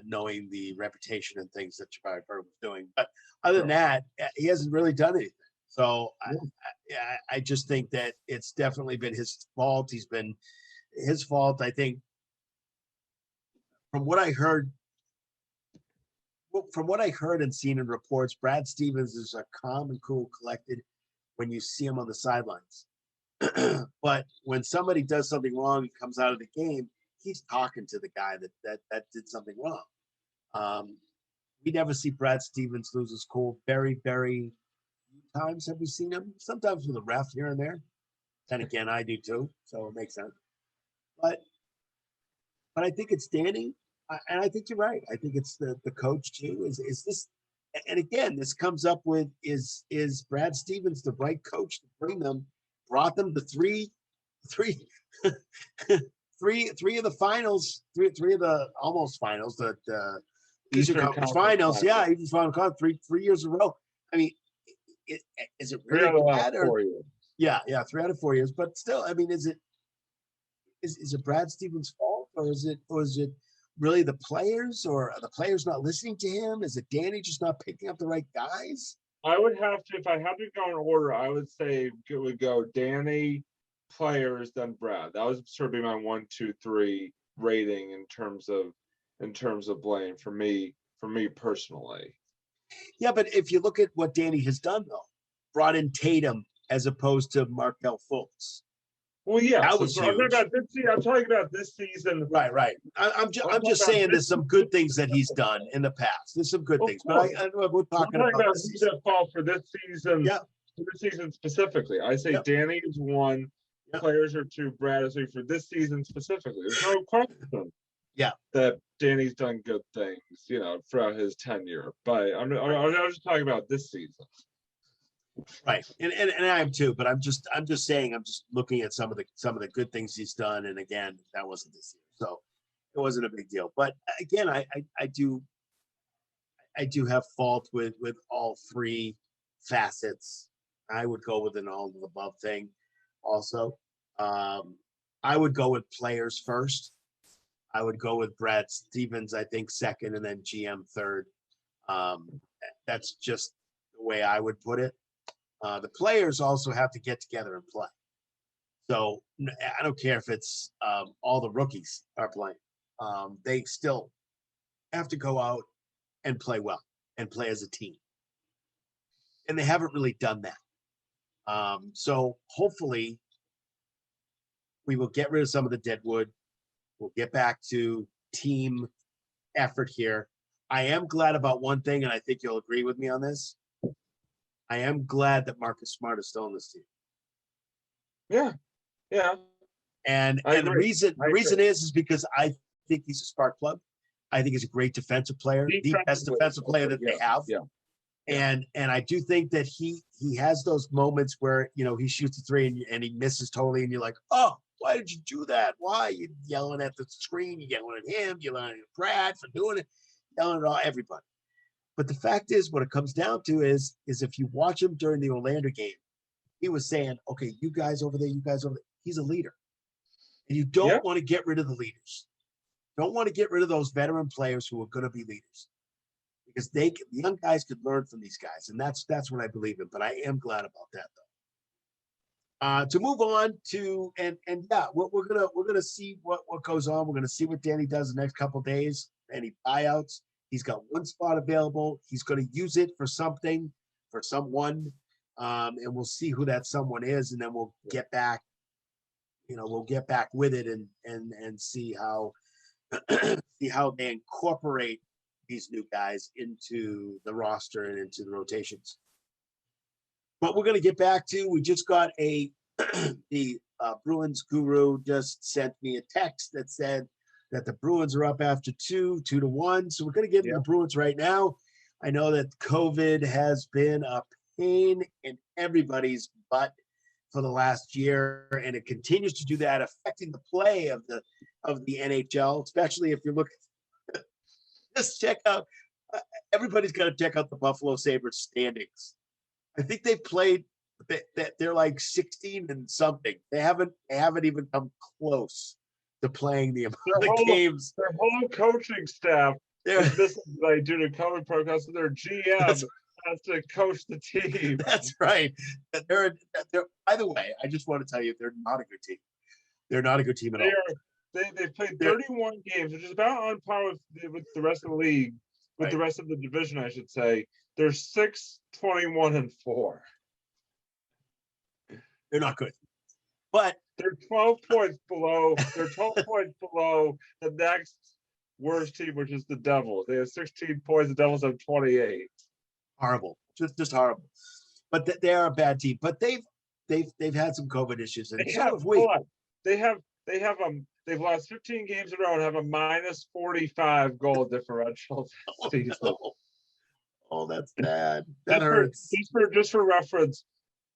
knowing the reputation and things that Jabari Bird was doing. But other than that, he hasn't really done anything. So I just think that it's definitely been his fault. His fault, I think, from what I heard from what I heard and seen in reports, Brad Stevens is a calm and cool, collected when you see him on the sidelines. But when somebody does something wrong and comes out of the game, he's talking to the guy that did something wrong. We never see Brad Stevens lose his cool. Very, very few times have we seen him. Sometimes with a ref here and there. And again, I do too, so it makes sense. But I think it's Danny, and I think you're right. I think it's the coach too. Is this? And again, this comes up with is Brad Stevens the right coach to bring them? Brought them to three of the finals, three of the almost finals, the Eastern Conference Finals. Yeah, even Final Conference 3 years in a row. I mean, is it really bad? Or, 4 years. yeah, 3 out of 4 years. But still, I mean, is it Brad Stevens' fault, or is it really the players, or are the players not listening to him? Is it Danny just not picking up the right guys? I would have to, if I had to go in order, I would say it would go Danny, players, then Brad. That would sort of be my 1, 2, 3 rating in terms of blame for me personally. Yeah, but if you look at what Danny has done, though, brought in Tatum as opposed to Markelle Fultz. Well, yeah, that so was I'm huge. I'm talking about this season. Right. I'm just saying there's some good things that he's done in the past. There's some good things, but we're talking about who's at fault for this season. Yeah. For this season specifically, I say Danny is 1, players are 2, Brad is 3 for this season specifically. There's no question. Yeah, that Danny's done good things, throughout his tenure. But I was just talking about this season. Right, and I am too. But I'm just saying, I'm just looking at some of the good things he's done, and again, that wasn't this year, so it wasn't a big deal. But again, I do have fault with all 3 facets. I would go with an all of the above thing. Also, I would go with players first. I would go with Brad Stevens, I think, second, and then GM third. That's just the way I would put it. The players also have to get together and play. So I don't care if it's all the rookies are playing. They still have to go out and play well and play as a team. And they haven't really done that. So hopefully we will get rid of some of the deadwood. We'll get back to team effort here. I am glad about one thing, and I think you'll agree with me on this. I am glad that Marcus Smart is still on this team. Yeah. And the reason is because I think he's a spark plug. I think he's a great defensive player, the best defensive player that they have. Yeah. And I do think that he has those moments where he shoots a 3 and he misses totally, and you're like, oh, why did you do that? Why? You're yelling at the screen, you're yelling at him, you're yelling at Brad for doing it, yelling at everybody. But the fact is, what it comes down to is if you watch him during the Orlando game, he was saying, okay, you guys over there, he's a leader. And you don't want to get rid of the leaders. Don't want to get rid of those veteran players who are going to be leaders. Because the young guys could learn from these guys. And that's what I believe in. But I am glad about that, though. To move on to we're gonna see what goes on. We're gonna see what Danny does the next couple of days. Any buyouts? He's got 1 spot available. He's gonna use it for something, for someone, and we'll see who that someone is, and then we'll get back. We'll get back with it and see how they incorporate these new guys into the roster and into the rotations. But we're going to get back to, we just got the Bruins guru just sent me a text that said that the Bruins are up after 2-1. So we're going to get into the Bruins right now. I know that COVID has been a pain in everybody's butt for the last year, and it continues to do that, affecting the play of the NHL, especially if you're looking. Just check out. Everybody's got to check out the Buffalo Sabres standings. I think they played that they're like 16 and something. They haven't even come close to playing the amount of games. Their whole coaching staff is missing due to COVID protocols, so their GM has to coach the team. That's right. They're by the way, I just want to tell you, they're not a good team. They're not a good team at all. They played 31 games, which is about on par with the rest of the league. with the rest of the division, I should say, they're 6-21-4. They're not good, but they're 12 points below. They're 12 points below the next worst team, which is the Devils. They have 16 points. The Devils have 28. Horrible, just horrible. But they are a bad team. But they've had some COVID issues, and so have we. They've lost 15 games in a row and have a minus 45 goal differential this season. Oh, that's bad. That hurts. Just for reference,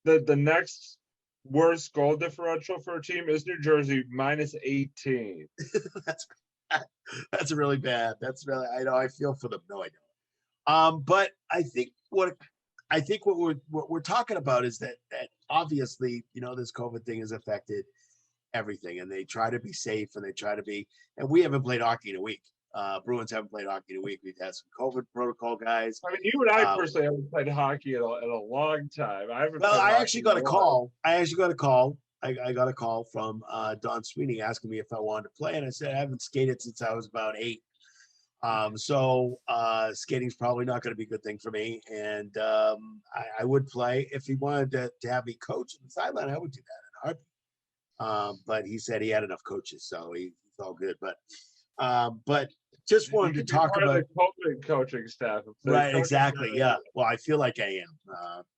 the next worst goal differential for a team is New Jersey, minus 18. That's really bad. That's really, I know, I feel for them. No, I don't. But I think what we're talking about is that obviously, this COVID thing has affected everything, and they try to be safe, and and we haven't played hockey in a week. Bruins haven't played hockey in a week. We've had some COVID protocol guys. I mean, you and I personally haven't played hockey in a long time. I actually got a call. I got a call from Don Sweeney asking me if I wanted to play, and I said I haven't skated since I was about 8. So skating's probably not going to be a good thing for me, and I would play if he wanted to have me coach on the sideline. I would do that in a heartbeat. But he said he had enough coaches, so he's all good. But just wanted to talk about the COVID coaching staff. Right, exactly. Yeah. Well, I feel like I am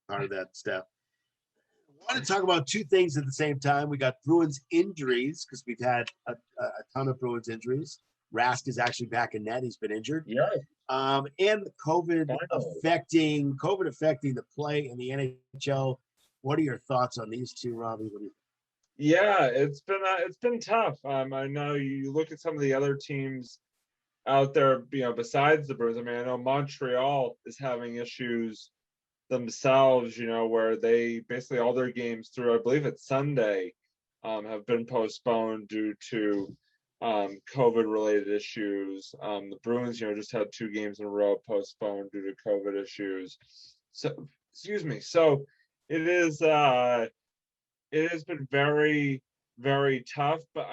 part of that staff. I want to talk about two things at the same time. We got Bruins injuries because we've had a ton of Bruins injuries. Rask is actually back in net. He's been injured. Yeah. And the COVID affecting the play in the NHL. What are your thoughts on these two, Robbie? Yeah, it's been tough. I know you look at some of the other teams out there, besides the Bruins. I mean, I know Montreal is having issues themselves, where they basically all their games through, I believe it's Sunday, have been postponed due to COVID-related issues. The Bruins, just had 2 games in a row postponed due to COVID issues. So, excuse me. So it has been very, very tough. But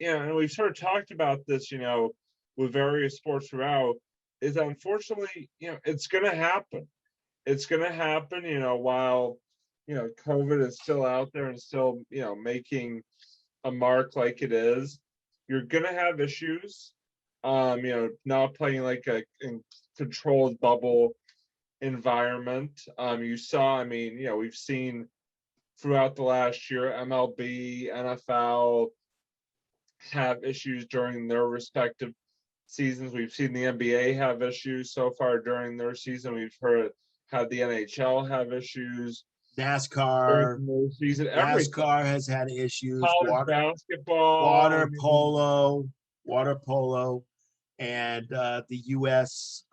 and we've sort of talked about this, with various sports throughout, is that unfortunately, it's going to happen. It's going to happen, while, COVID is still out there and still, making a mark like it is. You're going to have issues, not playing like a controlled bubble environment. You saw, we've seen throughout the last year, MLB, NFL have issues during their respective seasons. We've seen the NBA have issues so far during their season. We've had the NHL have issus. NASCAR season. NASCAR has had issues. Basketball, water polo, and the U.S.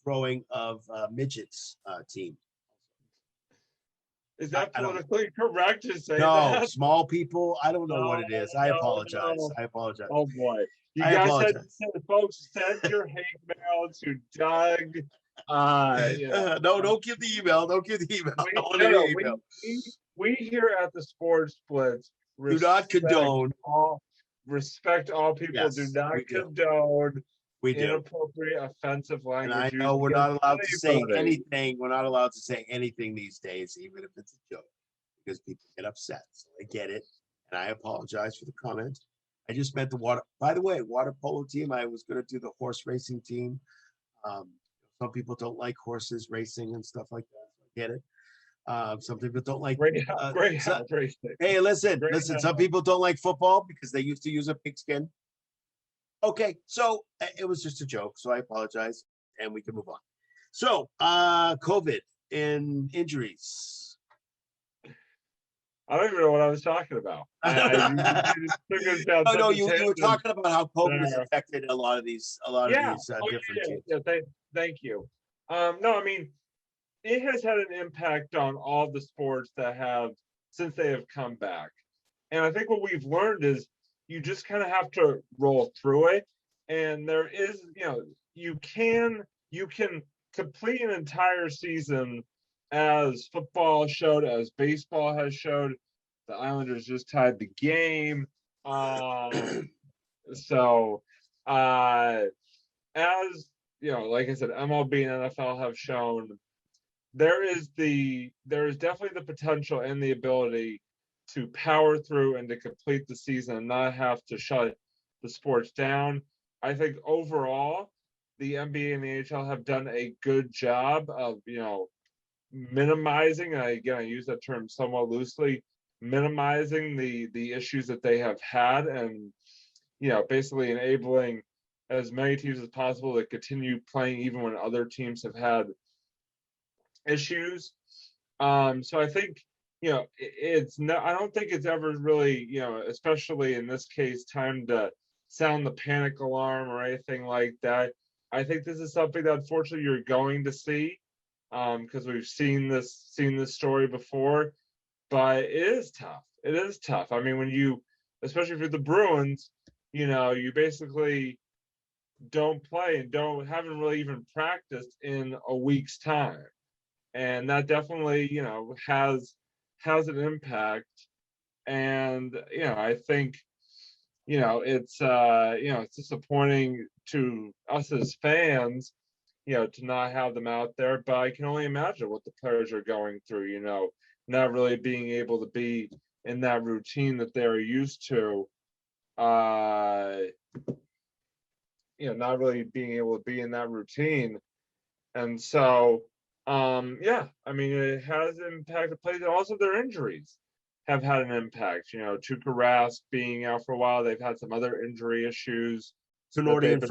Throwing of midgets team. Is that politically correct to say no, that? Small people. I don't know what it is. I apologize. No. I apologize. Oh boy. You guys folks, send your hate mail to Doug. No, don't give the email. Don't give the email. We here at the Sports Blitz do not condone. Respect all people. Yes, do not condone inappropriate, offensive language. And I know we're not allowed to say anything. We're not allowed to say anything these days, even if it's a joke, because people get upset. So I get it, and I apologize for the comment. I just meant the water. By the way, water polo team. I was going to do the horse racing team. Some people don't like horses racing and stuff like that. I get it. Some people don't like. Hey, listen. Some people don't like football because they used to use a pigskin. Okay, so it was just a joke. So I apologize, and we can move on. So, COVID and injuries. I don't even know what I was talking about. You were talking about how COVID has affected a lot of these different teams. Yeah, thank you. It has had an impact on all the sports that have since they have come back. And I think what we've learned is you just kind of have to roll through it. And there is, you can complete an entire season as football showed, as baseball has showed. The Islanders just tied the game. So as you know, like I said, MLB and NFL have shown, there is definitely the potential and the ability to power through and to complete the season and not have to shut the sports down. I think overall, the NBA and the NHL have done a good job of, minimizing, and again, I use that term somewhat loosely, minimizing the issues that they have had, and basically enabling as many teams as possible to continue playing even when other teams have had issues. So I think it's no, I don't think it's ever really, especially in this case, time to sound the panic alarm or anything like that. I think this is something that unfortunately you're going to see, because we've seen this story before, but it is tough. It is tough. I mean, especially for the Bruins, you basically don't play and haven't really even practiced in a week's time, and that definitely has an impact. And I think it's disappointing to us as fans to not have them out there, but I can only imagine what the players are going through, not really being able to be in that routine that they're used to, not really being able to be in that routine. And so, I mean, it has impacted players, and also their injuries have had an impact. Tuukka Rask being out for a while, they've had some other injury issues. Tinordi and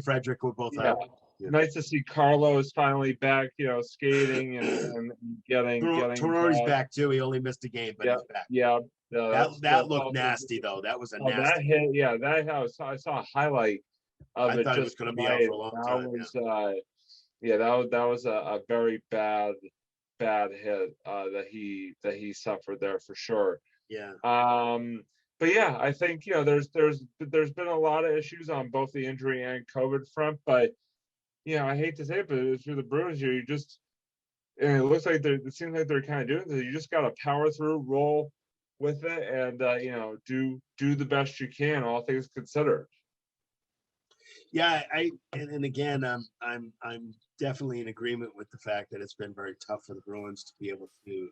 Frederick were both out. Yeah. Nice to see Carlos finally back, skating and getting. Tinordi's back too. He only missed a game, but he's back. Yeah. That looked nasty though. That was a nasty. That hit. Yeah, I saw a highlight of it. I thought it was going to be out for a long time. That was a very bad hit that he suffered there for sure. Yeah. But yeah, I think there's been a lot of issues on both the injury and COVID front, but I hate to say it, but through the Bruins, and it looks like it seems like they're kind of doing this. You just got to power through, roll with it, and do the best you can, all things considered. Yeah, and again, I'm definitely in agreement with the fact that it's been very tough for the Bruins to be able to,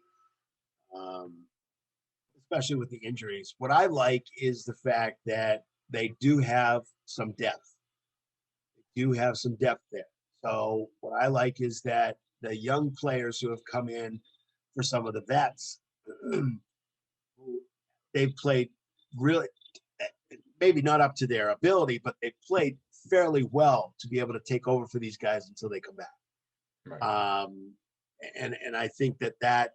especially with the injuries. What I like is the fact that they do have some depth. They do have some depth there. So what I like is that the young players who have come in for some of the vets, they've played really, maybe not up to their ability, but they played fairly well to be able to take over for these guys until they come back. Right. And I think that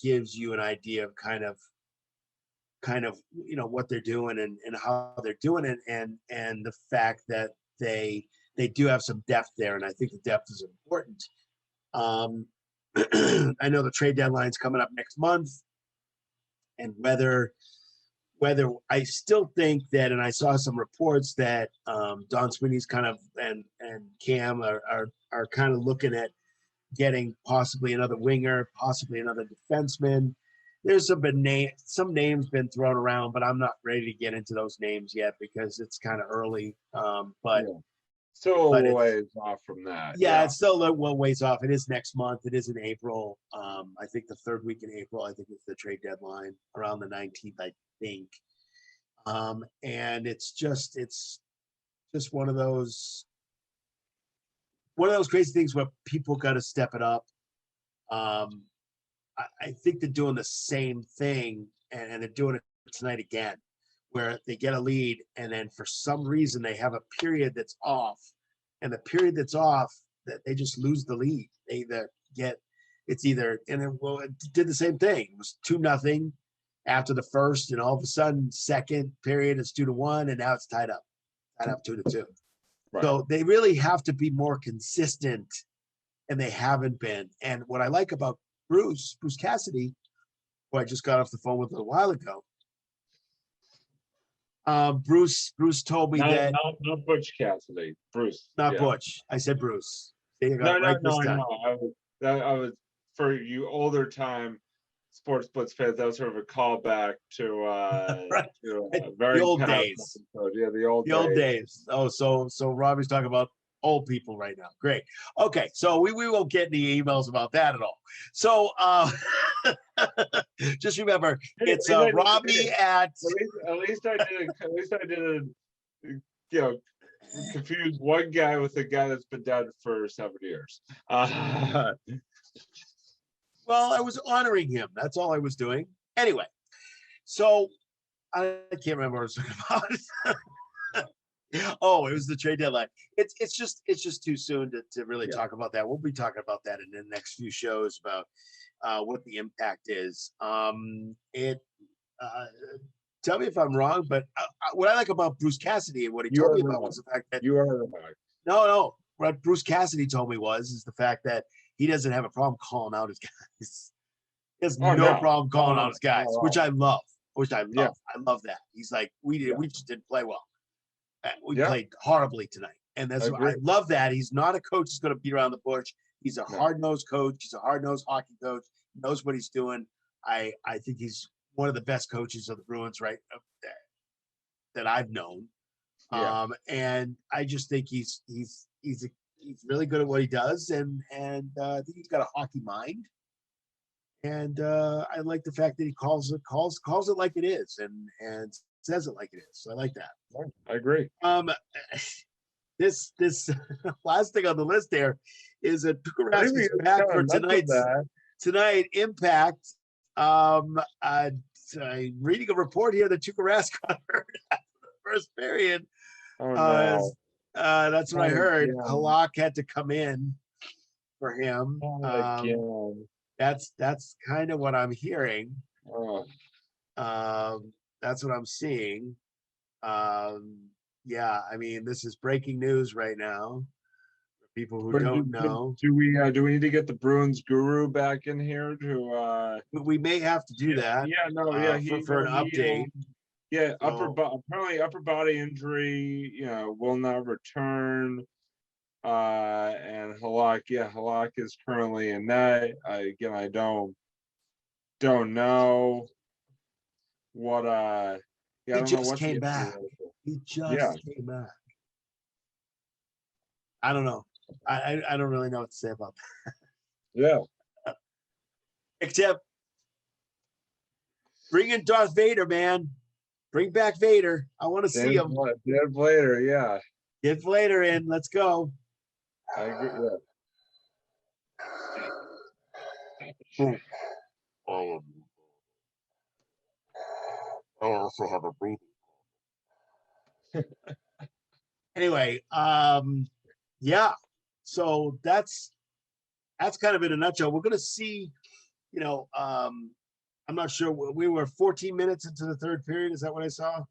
gives you an idea of kind of what they're doing and how they're doing it, and the fact that they do have some depth there, and I think the depth is important. I know the trade deadline's coming up next month, and whether I still think that, and I saw some reports that Don Sweeney's kind of and Cam are kind of looking at getting possibly another winger, possibly another defenseman. There's some names been thrown around, but I'm not ready to get into those names yet because it's kind of early. But still a ways off from that. Yeah, it's still a ways off. It is next month. It is in April. I think the third week in April. I think it's the trade deadline around the 19th. I think. And it's just one of those crazy things where people got to step it up. I think they're doing the same thing, and they're doing it tonight again, where they get a lead, and then for some reason they have a period that's off, and the period that's off, that they just lose the lead. They either get it did the same thing. It was 2-0 after the first, and all of a sudden, second period it's 2-1, and now it's tied up 2-2. Right. So they really have to be more consistent, and they haven't been. And what I like about Bruce Cassidy, who I just got off the phone with a little while ago. Bruce told me that not Butch Cassidy, Bruce. Not Butch. I said Bruce. No. I was for you older time Sports Blitz fans, that was sort of a callback to Right. very The old past days. episode. Yeah, the old old days. days. Oh, so Robbie's talking about old people right now. Great. Okay, so we won't get any emails about that at all. So just remember, it's Robbie at. At least I didn't, you know, confuse one guy with a guy that's been dead for 7 years. Well, I was honoring him. That's all I was doing. Anyway, so I can't remember what I was talking about. Oh, it was the trade deadline. It's just too soon to really talk about that. We'll be talking about that in the next few shows about what the impact is. Tell me if I'm wrong, but what I like about Bruce Cassidy and what he told me about was the fact that you are wrong. No. What Bruce Cassidy told me is the fact that he doesn't have a problem calling out his guys. He has no problem calling out his guys, which I love. Yeah. I love that. He's like, we just didn't play well. We played horribly tonight. And that's what I love that. He's not a coach who's going to beat around the bush. He's a hard-nosed coach. He's a hard-nosed hockey coach. He knows what he's doing. I think he's one of the best coaches of the Bruins that I've known. Yeah. And I just think he's really good at what he does, and I think he's got a hockey mind. And I like the fact that he calls it like it is, and says it like it is. So I like that. I agree. This last thing on the list there is that Tuukka Rask is back for tonight Impact. I'm reading a report here that Tuukka Rask got hurt after the first period. Oh no. That's what I heard. Halak had to come in for him. That's kind of what I'm hearing. That's what I'm seeing. Yeah, I mean, this is breaking news right now. For people who don't know, do we need to get the Bruins guru back in here to? We may have to do that. For an update. Apparently upper body injury, will not return. And Halak is currently in net. I don't know what he just came back. He just came back. I don't know. I don't really know what to say about that. Yeah. Except bring in Darth Vader, man. Bring back Vader. I want to see him. Dave Vader, yeah. Get Vader in. Let's go. I agree. I also have a breathing. Anyway, so that's kind of in a nutshell. We're gonna see, I'm not sure. We were 14 minutes into the third period. Is that what I saw?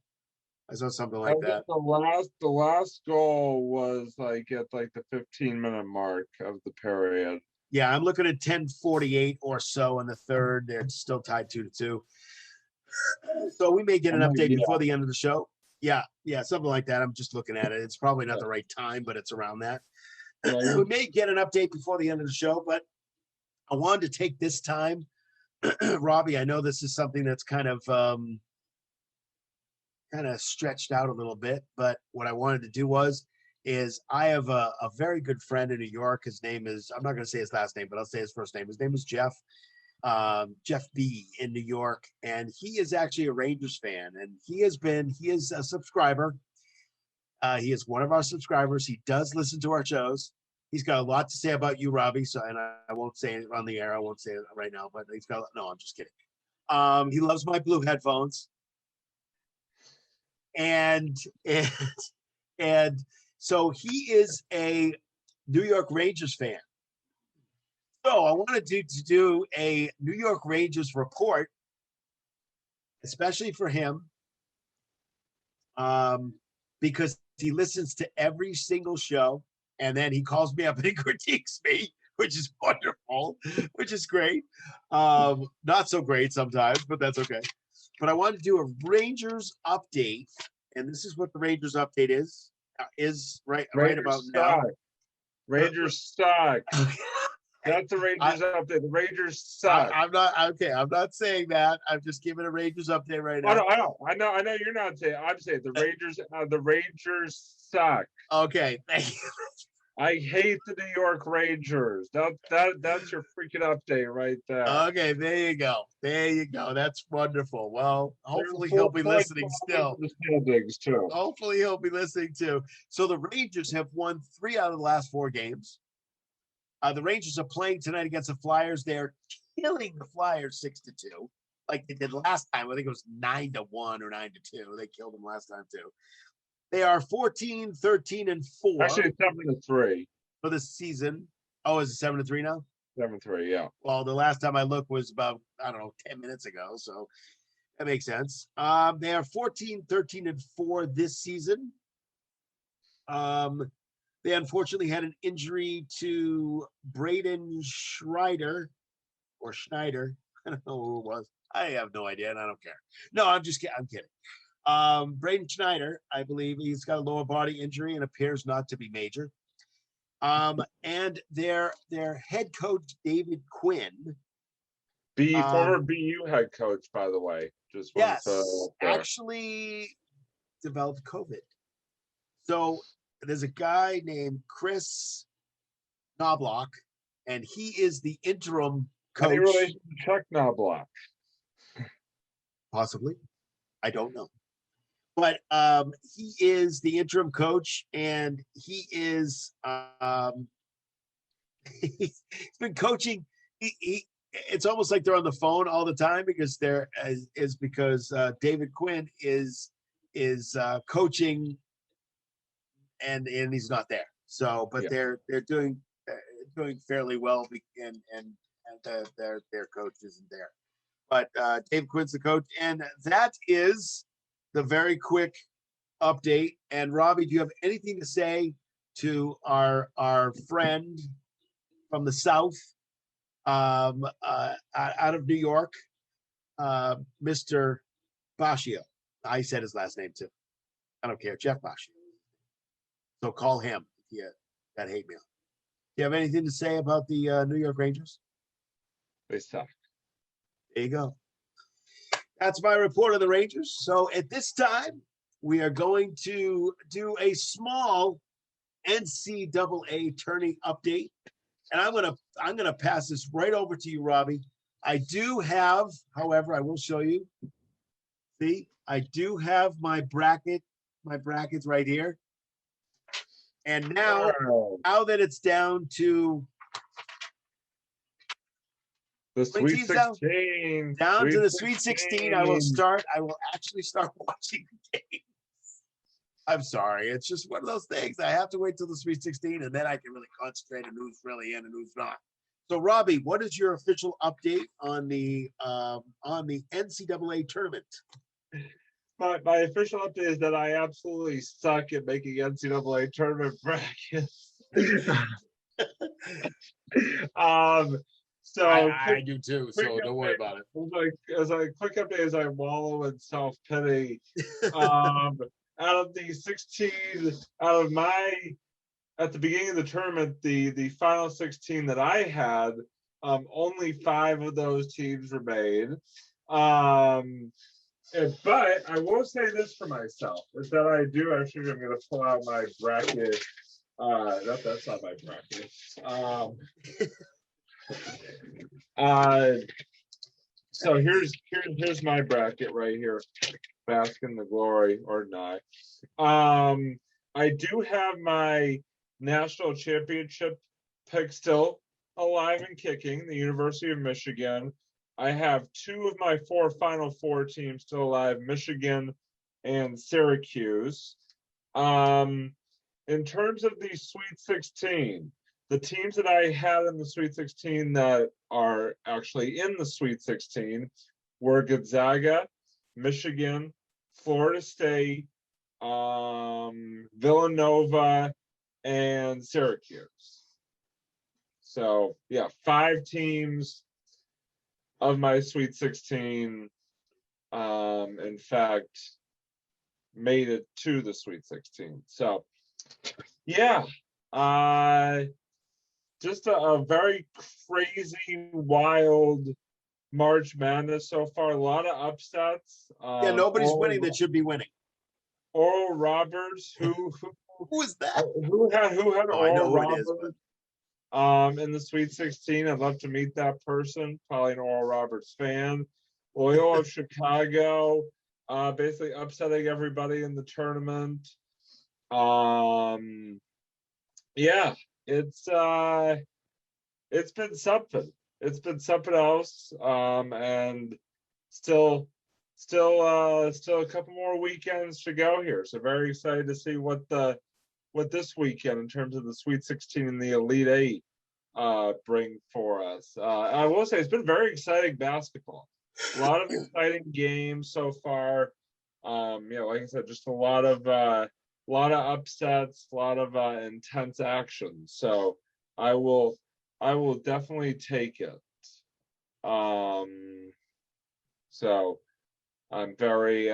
I saw something like that. The last goal was at the 15-minute mark of the period. Yeah, I'm looking at 10:48 or so in the third. They're still tied 2-2. So we may get an update before the end of the show. Yeah, something like that. I'm just looking at it. It's probably not the right time, but it's around that. We may get an update before the end of the show, but I wanted to take this time, Robbie. I know this is something that's kind of stretched out a little bit, but what I wanted to do is I have a very good friend in New York. His name is, I'm not going to say his last name, but I'll say his first name. His name is Jeff B in New York. And he is actually a Rangers fan, and he is a subscriber. He is one of our subscribers. He does listen to our shows. He's got a lot to say about you, Robbie. So, and I won't say it on the air. I won't say it right now, but no, I'm just kidding. He loves my blue headphones. And so he is a New York Rangers fan. So I wanted to do a New York Rangers report, especially for him, because he listens to every single show, and then he calls me up and he critiques me, which is wonderful, which is great. Not so great sometimes, but that's okay. But I wanted to do a Rangers update, and this is what the Rangers update is right about now. Rangers suck. That's the Rangers update. The Rangers suck. I'm not okay. I'm not saying that. I'm just giving a Rangers update right I now. know. You're not saying. I'm saying the Rangers. The Rangers suck. Okay, thank you. I hate the New York Rangers. That's your freaking update right there. Okay, there you go. There you go. That's wonderful. Well, hopefully They're he'll be 4 points listening behind still. the standings too. Hopefully he'll be listening too. So the Rangers have won 3 out of the last 4 games. The Rangers are playing tonight against the Flyers. They're killing the Flyers 6-2, like they did last time. I think it was 9-1 or 9-2. They killed them last time too. They are 14, 13, and 4. Actually, it's 7-3. For the season. Oh, is it 7-3 now? 7-3, yeah. Well, the last time I looked was about, I don't know, 10 minutes ago. So that makes sense. They are 14, 13, and 4 this season. They unfortunately had an injury to Braden Schneider or Schneider. I don't know who it was. I have no idea, and I don't care. No, I'm just kidding. I'm kidding. Braden Schneider, I believe he's got a lower body injury and appears not to be major. And their head coach, David Quinn. Former BU head coach, by the way. Just yes, to, actually developed COVID. So there's a guy named Chris Knobloch, and he is the interim coach. Any relation to Chuck Knobloch? Possibly. I don't know. But he is the interim coach, and he is he's been coaching. It's almost like they're on the phone all the time because David Quinn is coaching, and he's not there. So, but they're doing fairly well, and their coach isn't there. But David Quinn's the coach, and that is the very quick update. And Robbie, do you have anything to say to our friend from the South, out of New York, Mr. Bashio? I said his last name too. I don't care, Jeff Bashio. So call him if you got hate mail. Do you have anything to say about the New York Rangers? They suck. There you go. That's my report on the Rangers. So at this time, we are going to do a small NCAA tourney update. And I'm gonna pass this right over to you, Robbie. I do have, however, I will show you. See, I do have my brackets right here. And now that it's down to the Sweet 16, down to the Sweet 16, I will actually start watching the games. I'm sorry. It's just one of those things. I have to wait till the Sweet 16, and then I can really concentrate on who's really in and who's not. So, Robbie, what is your official update on the NCAA tournament? My official update is that I absolutely suck at making NCAA tournament brackets. So I do too. So don't worry about it. As a quick update, as I wallow in self-pity, out of the 16, at the beginning of the tournament, the final 16 that I had, only 5 of those teams remain. But I will say this for myself, is that I do actually, I'm going to pull out my bracket. That's not my bracket. So here's my bracket right here. Bask in the glory or not. I do have my national championship pick still alive and kicking, the University of Michigan. I have 2 of my 4 Final Four teams still alive, Michigan and Syracuse. In terms of the Sweet 16, the teams that I had in the Sweet 16 that are actually in the Sweet 16 were Gonzaga, Michigan, Florida State, Villanova, and Syracuse. So yeah, 5 teams of my Sweet 16, in fact, made it to the Sweet 16. So yeah, just a very crazy, wild March Madness so far. A lot of upsets. Yeah, nobody's Oral- winning that should be winning. Oral Roberts, Who is that? who had Oh, I know Oral who it is, Roberts but in the Sweet 16. I'd love to meet that person. Probably an Oral Roberts fan. Loyola of Chicago, basically upsetting everybody in the tournament. Yeah, it's been something. It's been something else. And still a couple more weekends to go here. So very excited to see what this weekend in terms of the Sweet 16 and the Elite Eight bring for us. I will say it's been very exciting basketball. A lot of exciting games so far. Like I said, just a lot of upsets, a lot of intense action. So I will definitely take it. So I'm very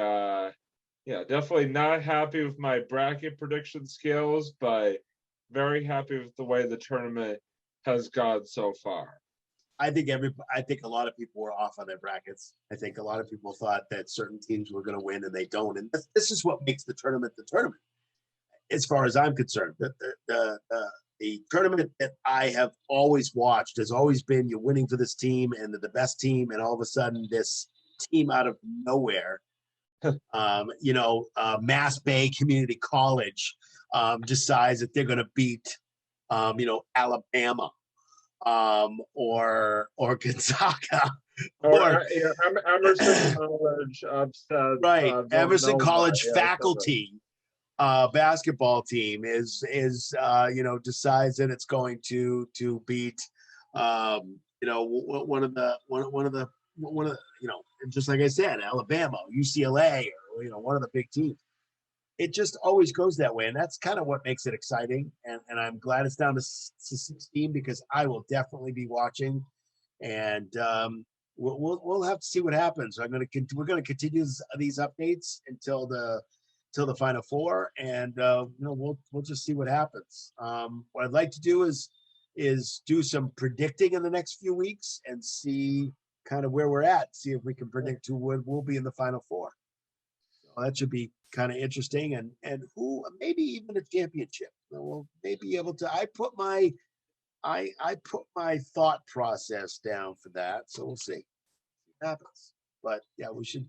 definitely not happy with my bracket prediction skills, but very happy with the way the tournament has gone so far. I think a lot of people were off on their brackets. I think a lot of people thought that certain teams were going to win and they don't. And this is what makes the tournament, as far as I'm concerned. The tournament that I have always watched has always been you're winning for this team and they're the best team, and all of a sudden this team out of nowhere, Mass Bay Community College decides that they're going to beat, Alabama. Or Gonzaga, or Emerson College upset. Right, Emerson College faculty basketball team is decides that it's going to beat one of the just like I said, Alabama, UCLA, or one of the big teams. It just always goes that way, and that's kind of what makes it exciting. And I'm glad it's down to 16 because I will definitely be watching, and we'll have to see what happens. We're going to continue these updates until the Final Four, and we'll just see what happens. What I'd like to do is do some predicting in the next few weeks and see kind of where we're at. See if we can predict who will be in the Final Four. So that should be kind of interesting, and who maybe even a championship. We'll maybe be able to. I put my thought process down for that, so we'll see what happens. But yeah, we should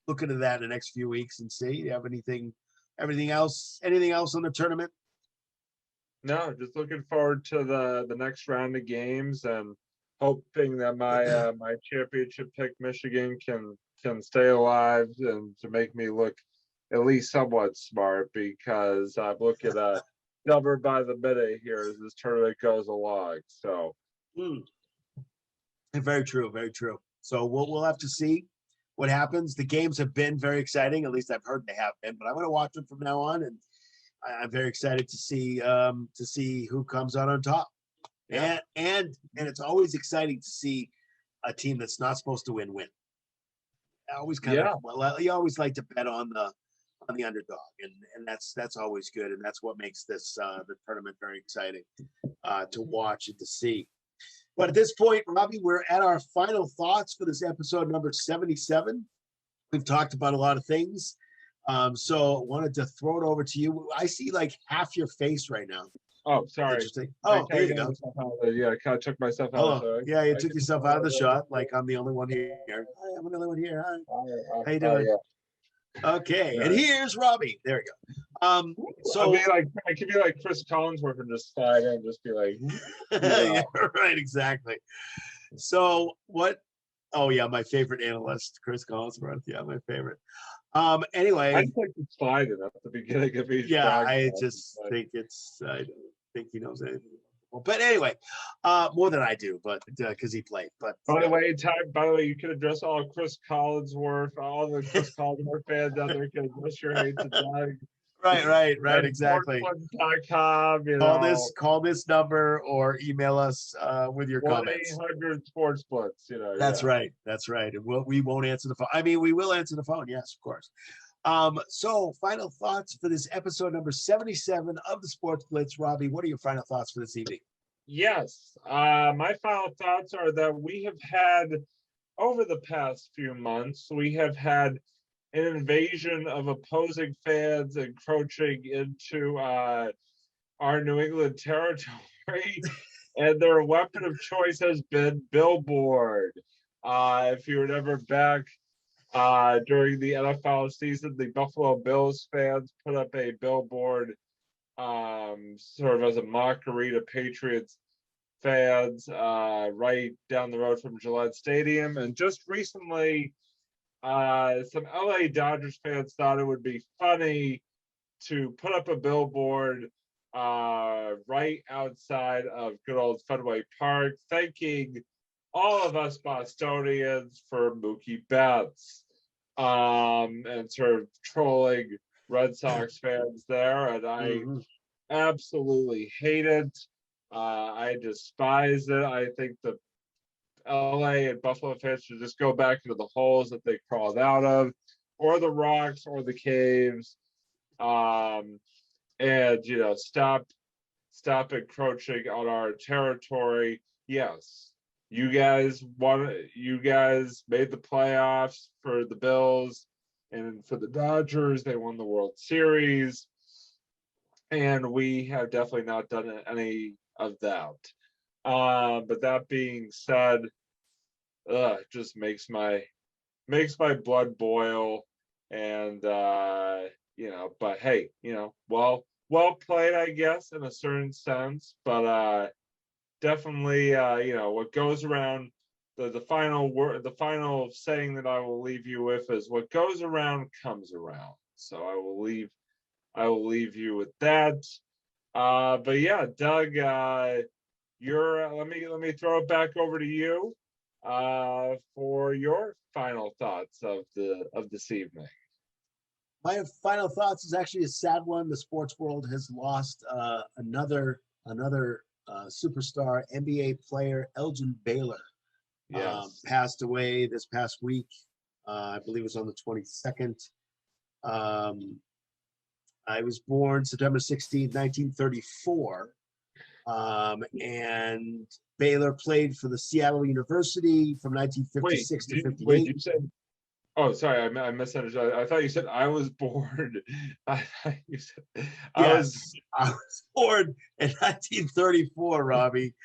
look into that in the next few weeks and see. Do you have anything else on the tournament? No, just looking forward to the next round of games and hoping that my my championship pick Michigan can stay alive and to make me look at least somewhat smart, because I'm looking at number by the minute here as this tournament goes along. So very true. So we'll have to see what happens. The games have been very exciting. At least I've heard they have been, but I'm going to watch them from now on, and I'm very excited to see who comes out on top. Yeah. And it's always exciting to see a team that's not supposed to win. I always you always like to bet on the underdog, and that's always good, and that's what makes this the tournament very exciting to watch and to see. But at this point, Robbie, we're at our final thoughts for this episode number 77. We've talked about a lot of things, so wanted to throw it over to you. I see like half your face right now. Oh, sorry. Interesting. Oh, there you go. Yeah, I kind of took myself out. Oh, yeah, you took yourself out of the shot. Like I'm the only one here. Hi, I'm the only one here. Hi. How you doing? Okay, and here's Robbie. There we go. So I could be like Chris Collinsworth and just slide in and just be like, yeah, right, exactly. So what? Oh yeah, my favorite analyst, Chris Collinsworth. Yeah, my favorite. Anyway, I think it's slide in at the beginning of each. Yeah, I just think I don't think he knows anything. But anyway, more than I do, but because he played. But by the way, you can address all Chris Collinsworth, all the Chris Collinsworth fans out there can address your hate to Doug. Right, exactly. Sportsblitz.com, call this number or email us with your comments. 1-800 Sports Blitz. That's right. And we won't answer the phone. I mean, we will answer the phone. Yes, of course. So final thoughts for this episode number 77 of the Sports Blitz. Robbie, what are your final thoughts for this evening? Yes. My final thoughts are that we have had, over the past few months, we have had an invasion of opposing fans encroaching into our New England territory, and their weapon of choice has been billboard. If you remember back during the NFL season, the Buffalo Bills fans put up a billboard sort of as a mockery to Patriots fans right down the road from Gillette Stadium. And just recently, some LA Dodgers fans thought it would be funny to put up a billboard right outside of good old Fenway Park, thanking all of us Bostonians for Mookie Betts, and sort of trolling Red Sox fans there. And I absolutely hate it. I despise it. I think the LA and Buffalo fans should just go back into the holes that they crawled out of, or the rocks, or the caves, and stop encroaching on our territory. Yes, you guys made the playoffs for the Bills, and for the Dodgers, they won the World Series, and we have definitely not done any of that. But that being said, it just makes my blood boil, and but hey, well played, I guess, in a certain sense. But definitely, what goes around, the final word, the final saying that I will leave you with is, what goes around comes around. So I will leave you with that. But yeah, Doug, let me throw it back over to you for your final thoughts of this evening. My final thoughts is actually a sad one. The sports world has lost another superstar NBA player, Elgin Baylor. Yes. Passed away this past week. I believe it was on the 22nd. I was born September 16th, 1934. And Baylor played for the Seattle University from 1956 to 58. Wait, you said, oh, sorry, I misunderstood. I thought you said I was born. I was born in 1934, Robbie.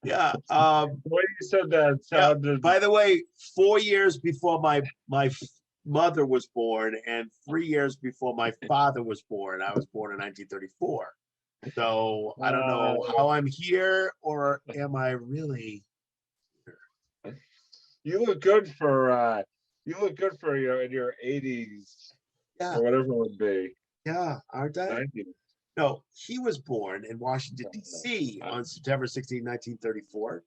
Yeah. The way you said that sounded. By the way, 4 years before my mother was born, and 3 years before my father was born. I was born in 1934. So I don't know how I'm here, or am I really here? You look good for in your 80s, or whatever it would be. Yeah, aren't I? 90s. No, he was born in Washington, D.C. on September 16, 1934.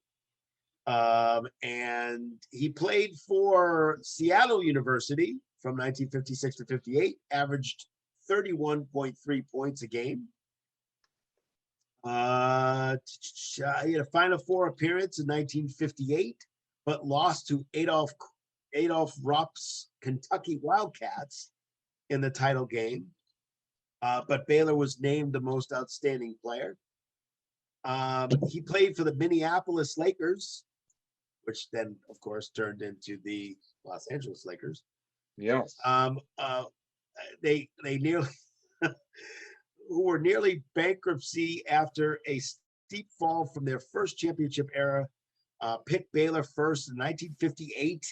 And he played for Seattle University from 1956 to 58, averaged 31.3 points a game. He had a Final Four appearance in 1958, but lost to Adolph Rupp's Kentucky Wildcats in the title game. But Baylor was named the most outstanding player. He played for the Minneapolis Lakers, which then, of course, turned into the Los Angeles Lakers. Yes. They nearly who were nearly bankruptcy after a steep fall from their first championship era, picked Baylor first in 1958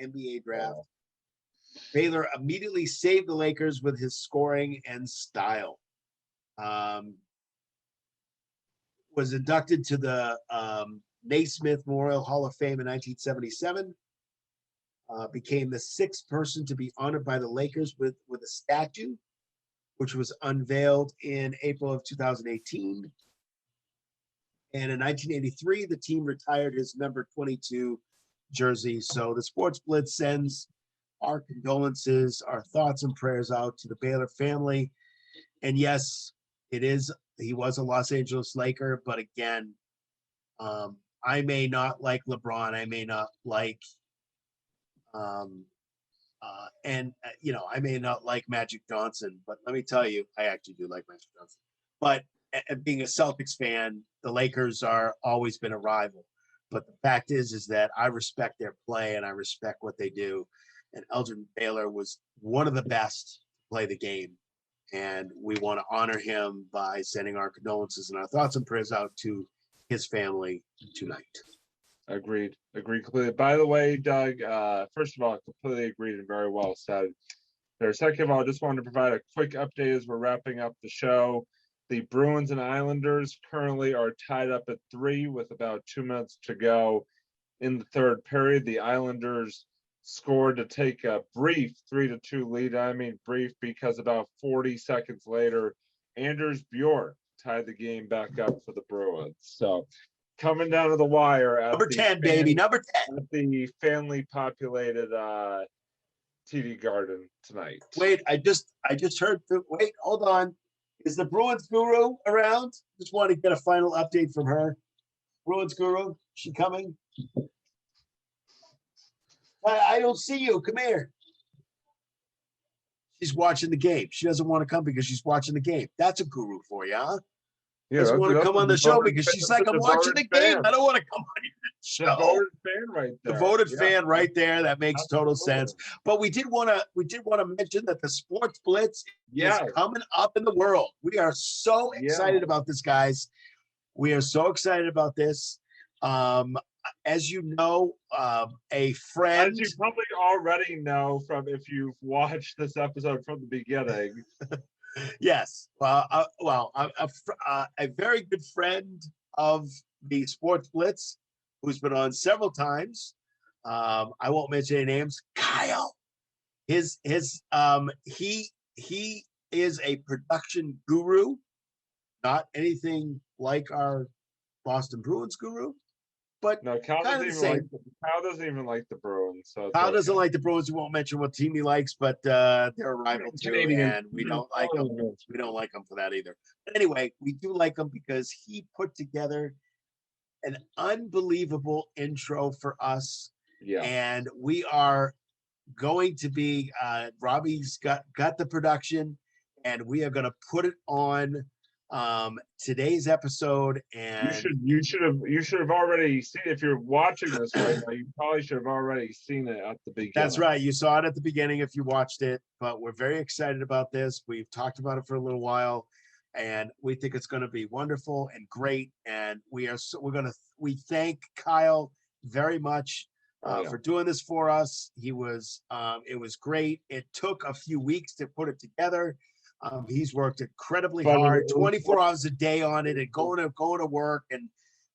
NBA draft. Wow. Baylor immediately saved the Lakers with his scoring and style. Was inducted to the Naismith Memorial Hall of Fame in 1977. Became the sixth person to be honored by the Lakers with a statue, which was unveiled in April of 2018. And in 1983, the team retired his number 22 jersey. So the Sports Blitz sends our condolences, our thoughts and prayers out to the Baylor family. And yes, he was a Los Angeles Laker, but again, I may not like LeBron. I may not like, I may not like Magic Johnson, but let me tell you, I actually do like Magic Johnson. But and being a Celtics fan, the Lakers are always been a rival. But the fact is that I respect their play and I respect what they do. And Elgin Baylor was one of the best to play the game. And we want to honor him by sending our condolences and our thoughts and prayers out to his family tonight. Agreed completely. By the way, Doug, first of all, completely agreed and very well said. There, second of all, I just wanted to provide a quick update as we're wrapping up the show. The Bruins and Islanders currently are tied up at 3 with about 2 minutes to go in the third period. The Islanders scored to take a brief 3-2 lead. I mean brief because about 40 seconds later, Anders Bjork tied the game back up for the Bruins. So coming down to the wire at Number 10, baby, number 10. At the family populated TD Garden tonight. Wait, I just heard. Wait, hold on. Is the Bruins guru around? Just want to get a final update from her. Bruins guru, she coming? I don't see you. Come here. She's watching the game. She doesn't want to come because she's watching the game. That's a guru for you, huh? Yeah, Doesn't want to come on the show because she's like, I'm watching the game. Fan. I don't want to come on your show. Devoted fan right there. Devoted fan right there. That makes total sense. But we did want to mention that the Sports Blitz is coming up in the world. We are so excited about this, guys. We are so excited about this. As you know, a friend. As you probably already know from if you've watched this episode from the beginning. Yes. A very good friend of the Sports Blitz, who's been on several times. I won't mention any names. Kyle. He is a production guru, not anything like our Boston Bruins guru, but no, Kyle kind of the same. Kyle doesn't even like the Bruins. So Kyle doesn't like the Bruins. We won't mention what team he likes, but they're a rival too, and we don't like them. We don't like them for that either. But anyway, we do like him because he put together an unbelievable intro for us. Yeah. And we are going to be Robbie's got the production, and we are going to put it on today's episode. And you should have already seen it. If you're watching this right now, you probably should have already seen it at the beginning. That's right. You saw it at the beginning if you watched it, but we're very excited about this. We've talked about it for a little while, and we think it's going to be wonderful and great. And we thank Kyle very much for doing this for us. It was great. It took a few weeks to put it together. He's worked incredibly hard, 24 hours a day on it, and going to work and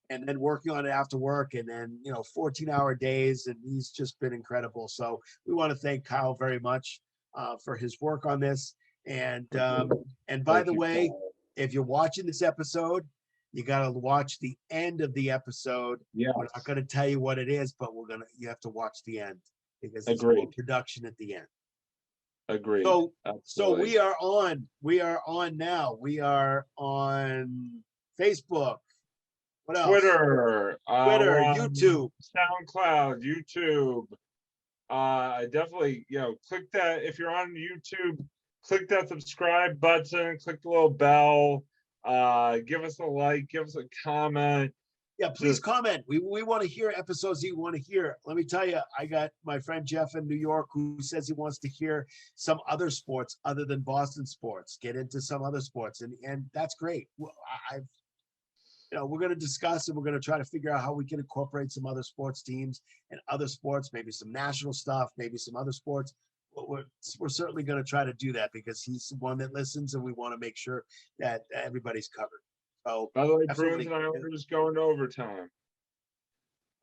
then working on it after work, and then 14-hour days, and he's just been incredible. So we want to thank Kyle very much for his work on this. And by the way, if you're watching this episode, you got to watch the end of the episode. Yeah, we're not going to tell you what it is, but you have to watch the end because it's more production at the end. Agreed. So we are on now. We are on Facebook. What else? Twitter, YouTube, SoundCloud, YouTube. Definitely, click that if you're on YouTube. Click that subscribe button. Click the little bell. Give us a like. Give us a comment. Yeah, please comment. We want to hear episodes you want to hear. Let me tell you, I got my friend Jeff in New York who says he wants to hear some other sports other than Boston sports. Get into some other sports, and that's great. We're going to discuss and we're going to try to figure out how we can incorporate some other sports teams and other sports, maybe some national stuff, maybe some other sports. We're certainly going to try to do that because he's the one that listens, and we want to make sure that everybody's covered. Oh, by the way, Bruins and Islanders going to overtime.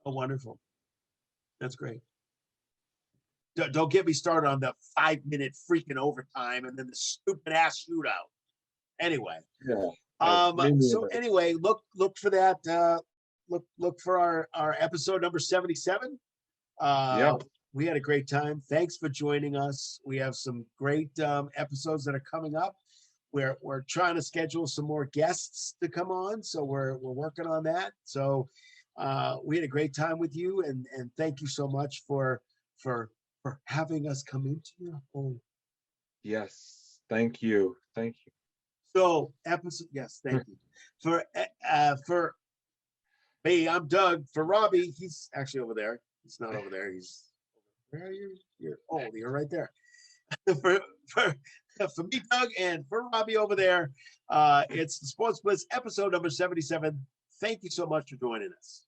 Oh, wonderful. That's great. Don't get me started on the 5-minute freaking overtime and then the stupid ass shootout. Anyway. Yeah. So anyway, look for that. Look for our episode number 77. We had a great time. Thanks for joining us. We have some great episodes that are coming up. We're trying to schedule some more guests to come on, so we're working on that. So we had a great time with you, and thank you so much for having us come into your home. Yes, thank you. So episode, yes, thank you. For me, I'm Doug. For Robbie, he's actually over there. He's not over there. He's where are you? You're right there. for me, Doug, and for Robbie over there, it's the Sports Blitz episode number 77. Thank you so much for joining us.